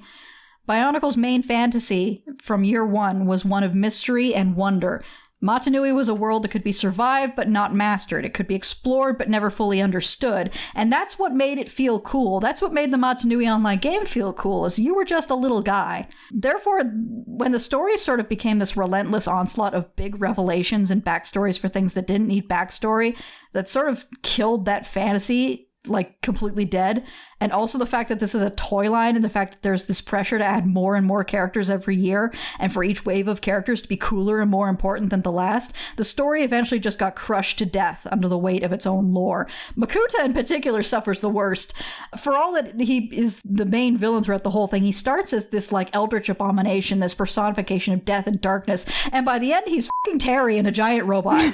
Bionicle's main fantasy from year 1 was one of mystery and wonder. Matanui was a world that could be survived but not mastered. It could be explored but never fully understood. And that's what made it feel cool. That's what made the Matanui online game feel cool, is you were just a little guy. Therefore, when the story sort of became this relentless onslaught of big revelations and backstories for things that didn't need backstory, that sort of killed that fantasy like completely dead. And also the fact that this is a toy line, and the fact that there's this pressure to add more and more characters every year, and for each wave of characters to be cooler and more important than the last, the story eventually just got crushed to death under the weight of its own lore. Makuta in particular suffers the worst. For all that he is the main villain throughout the whole thing, he starts as this like eldritch abomination, this personification of death and darkness, and by the end he's fucking Terry in a giant robot.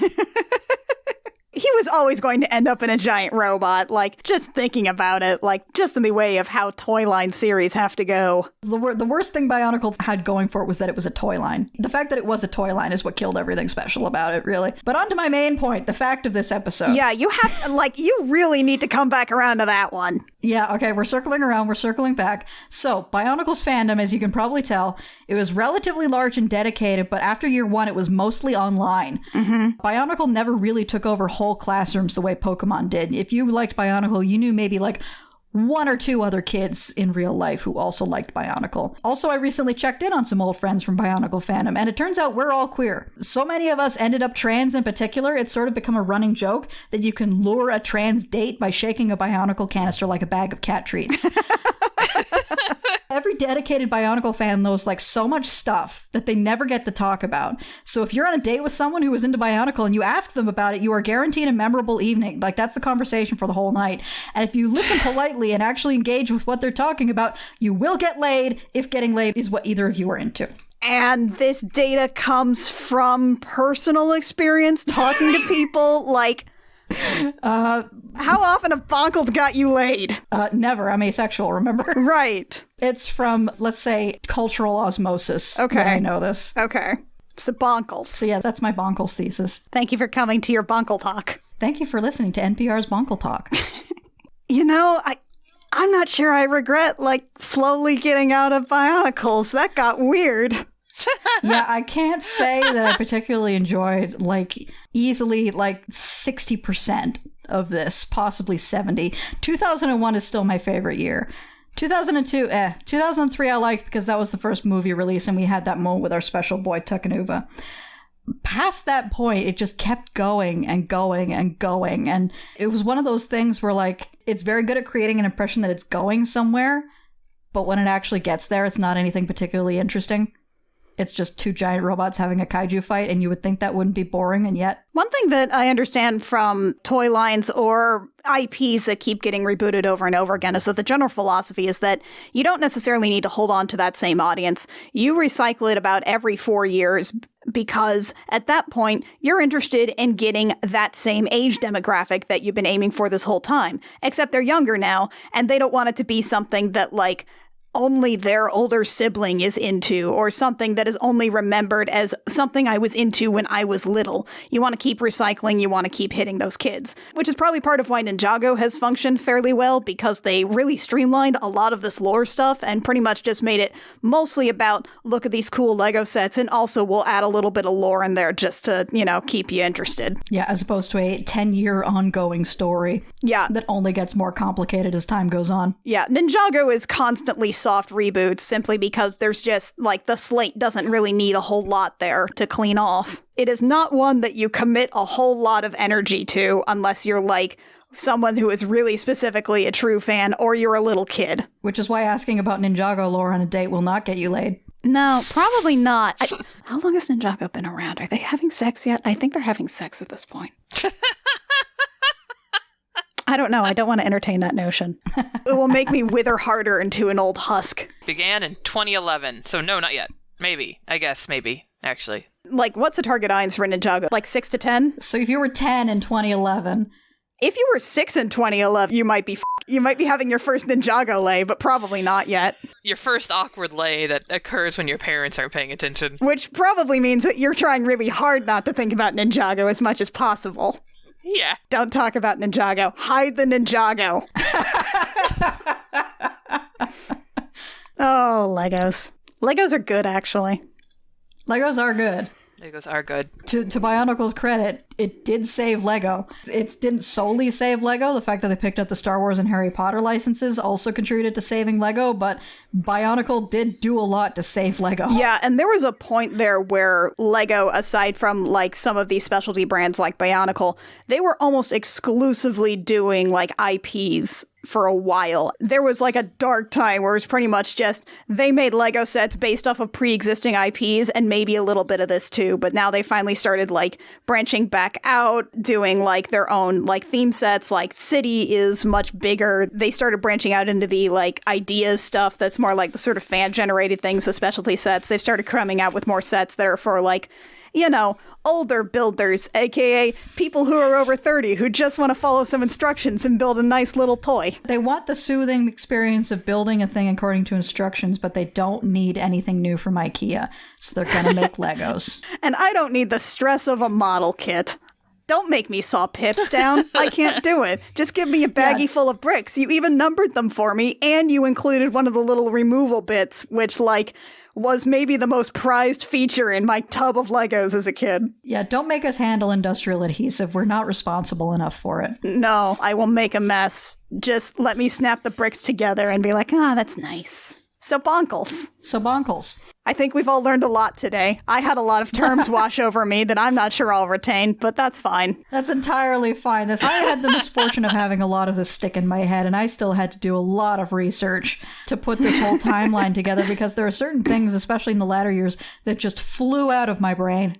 He was always going to end up in a giant robot, like, just thinking about it, like, just in the way of how toy line series have to go. The worst thing Bionicle had going for it was that it was a toy line. The fact that it was a toy line is what killed everything special about it, really. But on to my main point, the fact of this episode. Yeah, you have, like, you really need to come back around to that one. Yeah, okay, we're circling around, we're circling back. So, Bionicle's fandom, as you can probably tell, it was relatively large and dedicated, but after year 1, it was mostly online. Mm-hmm. Bionicle never really took over whole classrooms the way Pokemon did. If you liked Bionicle, you knew maybe like 1 or 2 other kids in real life who also liked Bionicle. Also, I recently checked in on some old friends from Bionicle fandom, and it turns out we're all queer. So many of us ended up trans in particular, it's sort of become a running joke that you can lure a trans date by shaking a Bionicle canister like a bag of cat treats. Every dedicated Bionicle fan knows like so much stuff that they never get to talk about. So if you're on a date with someone who is into Bionicle and you ask them about it, you are guaranteed a memorable evening. Like, that's the conversation for the whole night. And if you listen politely and actually engage with what they're talking about, you will get laid if getting laid is what either of you are into. And this data comes from personal experience, talking to people, like... how often have Bonkles got you laid? Never. I'm asexual, remember? Right. It's from, let's say, cultural osmosis. Okay. That I know this. Okay. So Bonkles. So yeah, that's my Bonkles thesis. Thank you for coming to your Bonkle Talk. Thank you for listening to NPR's Bonkle Talk. You know, I'm not sure I regret, like, slowly getting out of Bionicles. That got weird. Yeah, I can't say that I particularly enjoyed, like, easily, like, 60% of this, possibly 70. 2001 is still my favorite year. 2002, 2003 I liked because that was the first movie release and we had that moment with our special boy Tahunga. Past that point, it just kept going and going and going. And it was one of those things where, like, it's very good at creating an impression that it's going somewhere, but when it actually gets there, it's not anything particularly interesting. It's just 2 giant robots having a kaiju fight, and you would think that wouldn't be boring, and yet... One thing that I understand from toy lines or IPs that keep getting rebooted over and over again is that the general philosophy is that you don't necessarily need to hold on to that same audience. You recycle it about every 4 years because at that point, you're interested in getting that same age demographic that you've been aiming for this whole time. Except they're younger now, and they don't want it to be something that, like, only their older sibling is into, or something that is only remembered as something I was into when I was little. You want to keep recycling, you want to keep hitting those kids. Which is probably part of why Ninjago has functioned fairly well, because they really streamlined a lot of this lore stuff and pretty much just made it mostly about, look at these cool Lego sets, and also we'll add a little bit of lore in there just to, you know, keep you interested. Yeah, as opposed to a 10-year ongoing story. Yeah. That only gets more complicated as time goes on. Yeah, Ninjago is constantly soft reboots simply because there's just, like, the slate doesn't really need a whole lot there to clean off. It is not one that you commit a whole lot of energy to unless you're, like, someone who is really specifically a true fan or you're a little kid. Which is why asking about Ninjago lore on a date will not get you laid. No, probably not. How long has Ninjago been around? Are they having sex yet? I think they're having sex at this point. I don't know. I don't want to entertain that notion. It will make me wither harder into an old husk. Began in 2011, so no, not yet. Maybe. I guess, maybe, actually. Like, what's a target audience for Ninjago? Like 6 to 10? So if you were 10 in 2011... If you were 6 in 2011, you might be having your first Ninjago lay, but probably not yet. Your first awkward lay that occurs when your parents aren't paying attention. Which probably means that you're trying really hard not to think about Ninjago as much as possible. Yeah. Don't talk about Ninjago. Hide the Ninjago. Oh, Legos. Legos are good, actually. Legos are good. Legos are good. To Bionicle's credit, it did save Lego. It didn't solely save Lego. The fact that they picked up the Star Wars and Harry Potter licenses also contributed to saving Lego, but Bionicle did do a lot to save Lego. Yeah, and there was a point there where Lego, aside from like some of these specialty brands like Bionicle, they were almost exclusively doing like IPs for a while. There was like a dark time where it was pretty much just they made Lego sets based off of pre-existing IPs and maybe a little bit of this too, but now they finally started like branching back out, doing like their own like theme sets. Like City is much bigger. They started branching out into the like ideas stuff that's more like the sort of fan generated things, the specialty sets. They've started coming out with more sets that are for like, you know, older builders, aka people who are over 30 who just want to follow some instructions and build a nice little toy. They want the soothing experience of building a thing according to instructions, but they don't need anything new from IKEA, so they're gonna make Legos. And I don't need the stress of a model kit. Don't make me saw pips down. I can't do it. Just give me a baggie full of bricks. You even numbered them for me, and you included one of the little removal bits, which, like, was maybe the most prized feature in my tub of Legos as a kid. Yeah, don't make us handle industrial adhesive. We're not responsible enough for it. No, I will make a mess. Just let me snap the bricks together and be like, that's nice. So bonkles. I think we've all learned a lot today. I had a lot of terms wash over me that I'm not sure I'll retain, but that's fine. That's entirely fine. I had the misfortune of having a lot of this stick in my head, and I still had to do a lot of research to put this whole timeline together because there are certain things, especially in the latter years, that just flew out of my brain.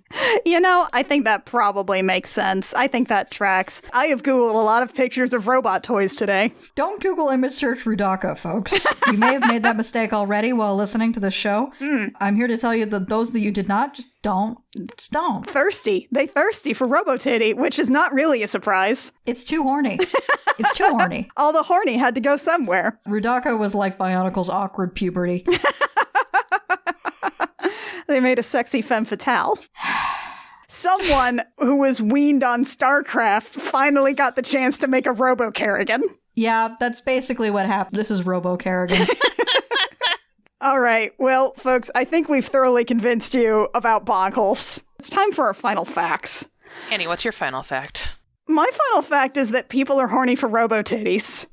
You know, I think that probably makes sense. I think that tracks. I have Googled a lot of pictures of robot toys today. Don't Google image search Rudaka, folks. You may have made that mistake already while listening to this show. I'm here to tell you that those that you did not, just don't. Thirsty. They thirsty for Robotitty, which is not really a surprise. It's too horny. It's too horny. All the horny had to go somewhere. Rudaka was like Bionicle's awkward puberty. They made a sexy femme fatale. Someone who was weaned on StarCraft finally got the chance to make a Robo-Kerrigan. Yeah, that's basically what happened. This is Robo-Kerrigan. All right. Well, folks, I think we've thoroughly convinced you about bonkles. It's time for our final facts. Annie, what's your final fact? My final fact is that people are horny for Robo-Titties.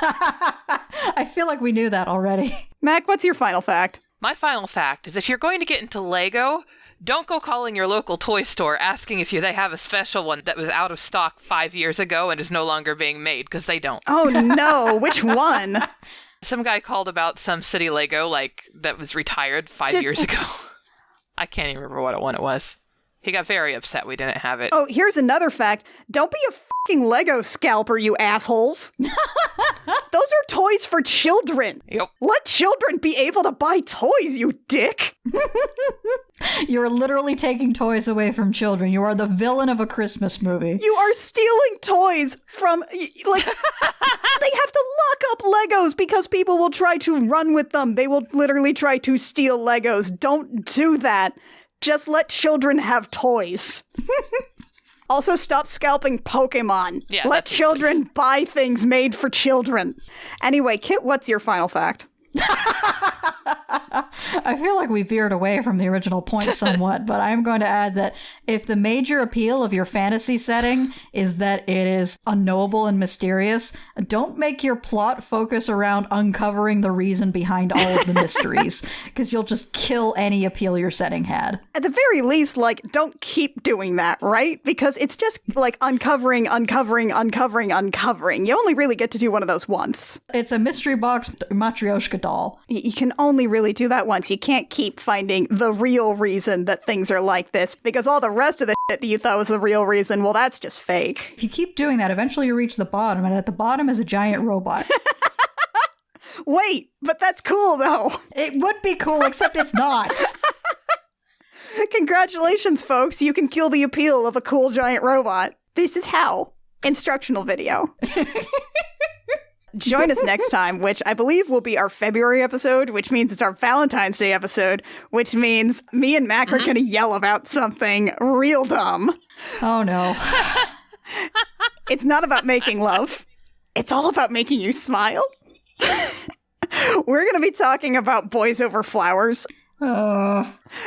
I feel like we knew that already. Mac, what's your final fact? My final fact is if you're going to get into Lego, don't go calling your local toy store asking if they have a special one that was out of stock 5 years ago and is no longer being made, because they don't. Oh, no. Which one? Some guy called about some city Lego, like, that was retired 5 years ago. I can't even remember what one it was. He got very upset we didn't have it. Oh, here's another fact. Don't be a fucking Lego scalper, you assholes. Those are toys for children. Yep. Let children be able to buy toys, you dick. You're literally taking toys away from children. You are the villain of a Christmas movie. You are stealing toys from, like, they have to lock up Legos because people will try to run with them. They will literally try to steal Legos. Don't do that. Just let children have toys. Also, stop scalping Pokemon. Yeah, let children buy things made for children. Anyway, Kit, what's your final fact? I feel like we veered away from the original point somewhat, but I'm going to add that if the major appeal of your fantasy setting is that it is unknowable and mysterious, don't make your plot focus around uncovering the reason behind all of the mysteries, because you'll just kill any appeal your setting had. At the very least, like, don't keep doing that, right? Because it's just like uncovering. You only really get to do one of those once. It's a mystery box Matryoshka doll. You can only really do that once. you can't keep finding the real reason that things are like this, because all the rest of the shit that you thought was the real reason, well, that's just fake. If you keep doing that, eventually you reach the bottom, and at the bottom is a giant robot. Wait, but that's cool, though. It would be cool, except it's not. Congratulations, folks. You can kill the appeal of a cool giant robot. This is how. Instructional video. Join us next time, which I believe will be our February episode, which means it's our Valentine's Day episode, which means me and Mac are going to yell about something real dumb. Oh, no. It's not about making love. It's all about making you smile. We're going to be talking about Boys Over Flowers,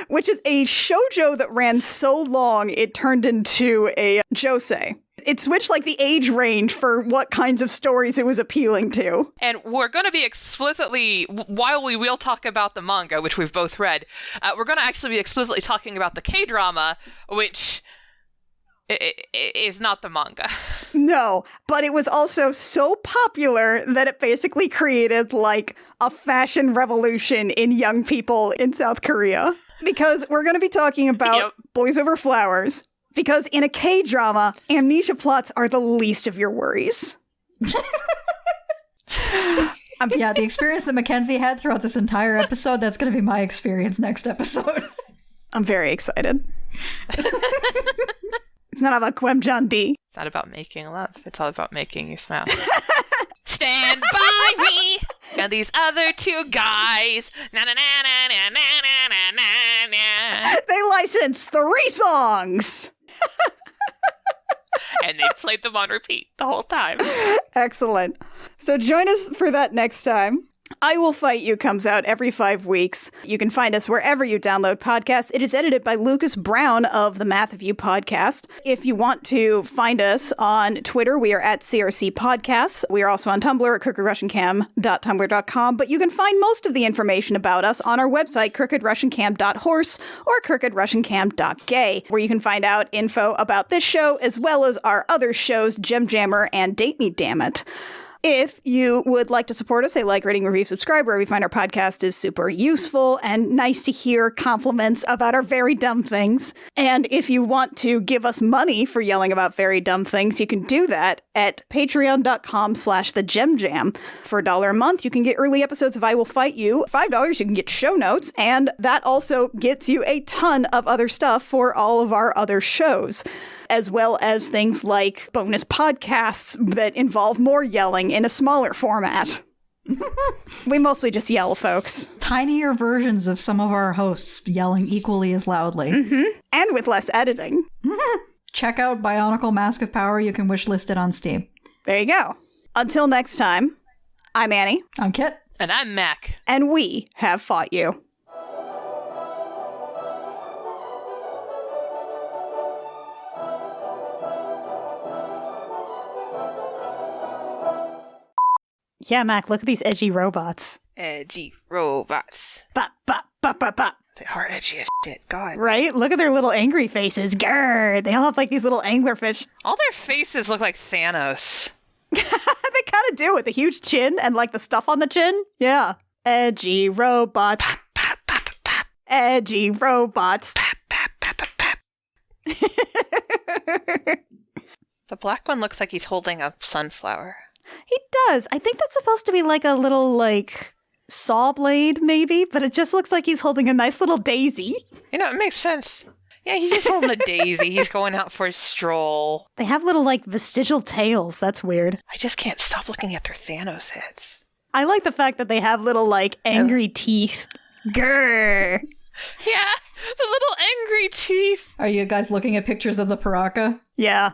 which is a shoujo that ran so long it turned into a josei. It switched like the age range for what kinds of stories it was appealing to. And we're going to be explicitly, while we will talk about the manga, which we've both read, we're going to actually be explicitly talking about the K-drama, which is not the manga. No, but it was also so popular that it basically created like a fashion revolution in young people in South Korea. Because we're going to be talking about Boys Over Flowers. Because in a K-drama, amnesia plots are the least of your worries. Yeah, the experience that Mackenzie had throughout this entire episode, that's going to be my experience next episode. I'm very excited. It's not about Gwemjandi. It's not about making love. It's all about making you smile. Stand by me and these other two guys. Na na na na na na na na na. They licensed 3 songs. And they played them on repeat the whole time. Excellent. So join us for that next time. I Will Fight You comes out every 5 weeks. You can find us wherever you download podcasts. It is edited by Lucas Brown of the Math of You podcast. If you want to find us on Twitter, we are at CRC Podcasts. We are also on Tumblr at crookedrussiancam.tumblr.com, but you can find most of the information about us on our website, crookedrussiancam.horse or crookedrussiancam.gay, where you can find out info about this show as well as our other shows, Gem Jammer and Date Me Dammit. If you would like to support us, a like, rating, review, subscribe wherever you find our podcast is super useful and nice to hear compliments about our very dumb things. And if you want to give us money for yelling about very dumb things, you can do that at patreon.com/thegemjam. For $1 a month, you can get early episodes of I Will Fight You. $5, you can get show notes. And that also gets you a ton of other stuff for all of our other shows, as well as things like bonus podcasts that involve more yelling in a smaller format. We mostly just yell, folks. Tinier versions of some of our hosts yelling equally as loudly. Mm-hmm. And with less editing. Check out Bionicle Mask of Power. You can wishlist it on Steam. There you go. Until next time, I'm Annie. I'm Kit. And I'm Mac. And we have fought you. Yeah, Mac, look at these edgy robots. Edgy robots. Bop, bop, bop, bop, bop. They are edgy as shit. God. Right? Look at their little angry faces. Grrr. They all have like these little anglerfish. All their faces look like Thanos. They kind of do, with the huge chin and like the stuff on the chin. Yeah. Edgy robots. Pop, pop, pop, pop. Edgy robots. Pop, pop, pop, pop, pop. The black one looks like he's holding a sunflower. He does. I think that's supposed to be like a little, like, saw blade, maybe, but it just looks like he's holding a nice little daisy. You know, it makes sense. Yeah, he's just holding a daisy. He's going out for a stroll. They have little, like, vestigial tails. That's weird. I just can't stop looking at their Thanos heads. I like the fact that they have little, like, angry teeth. Grrr. Yeah, the little angry teeth. Are you guys looking at pictures of the Taraga? Yeah.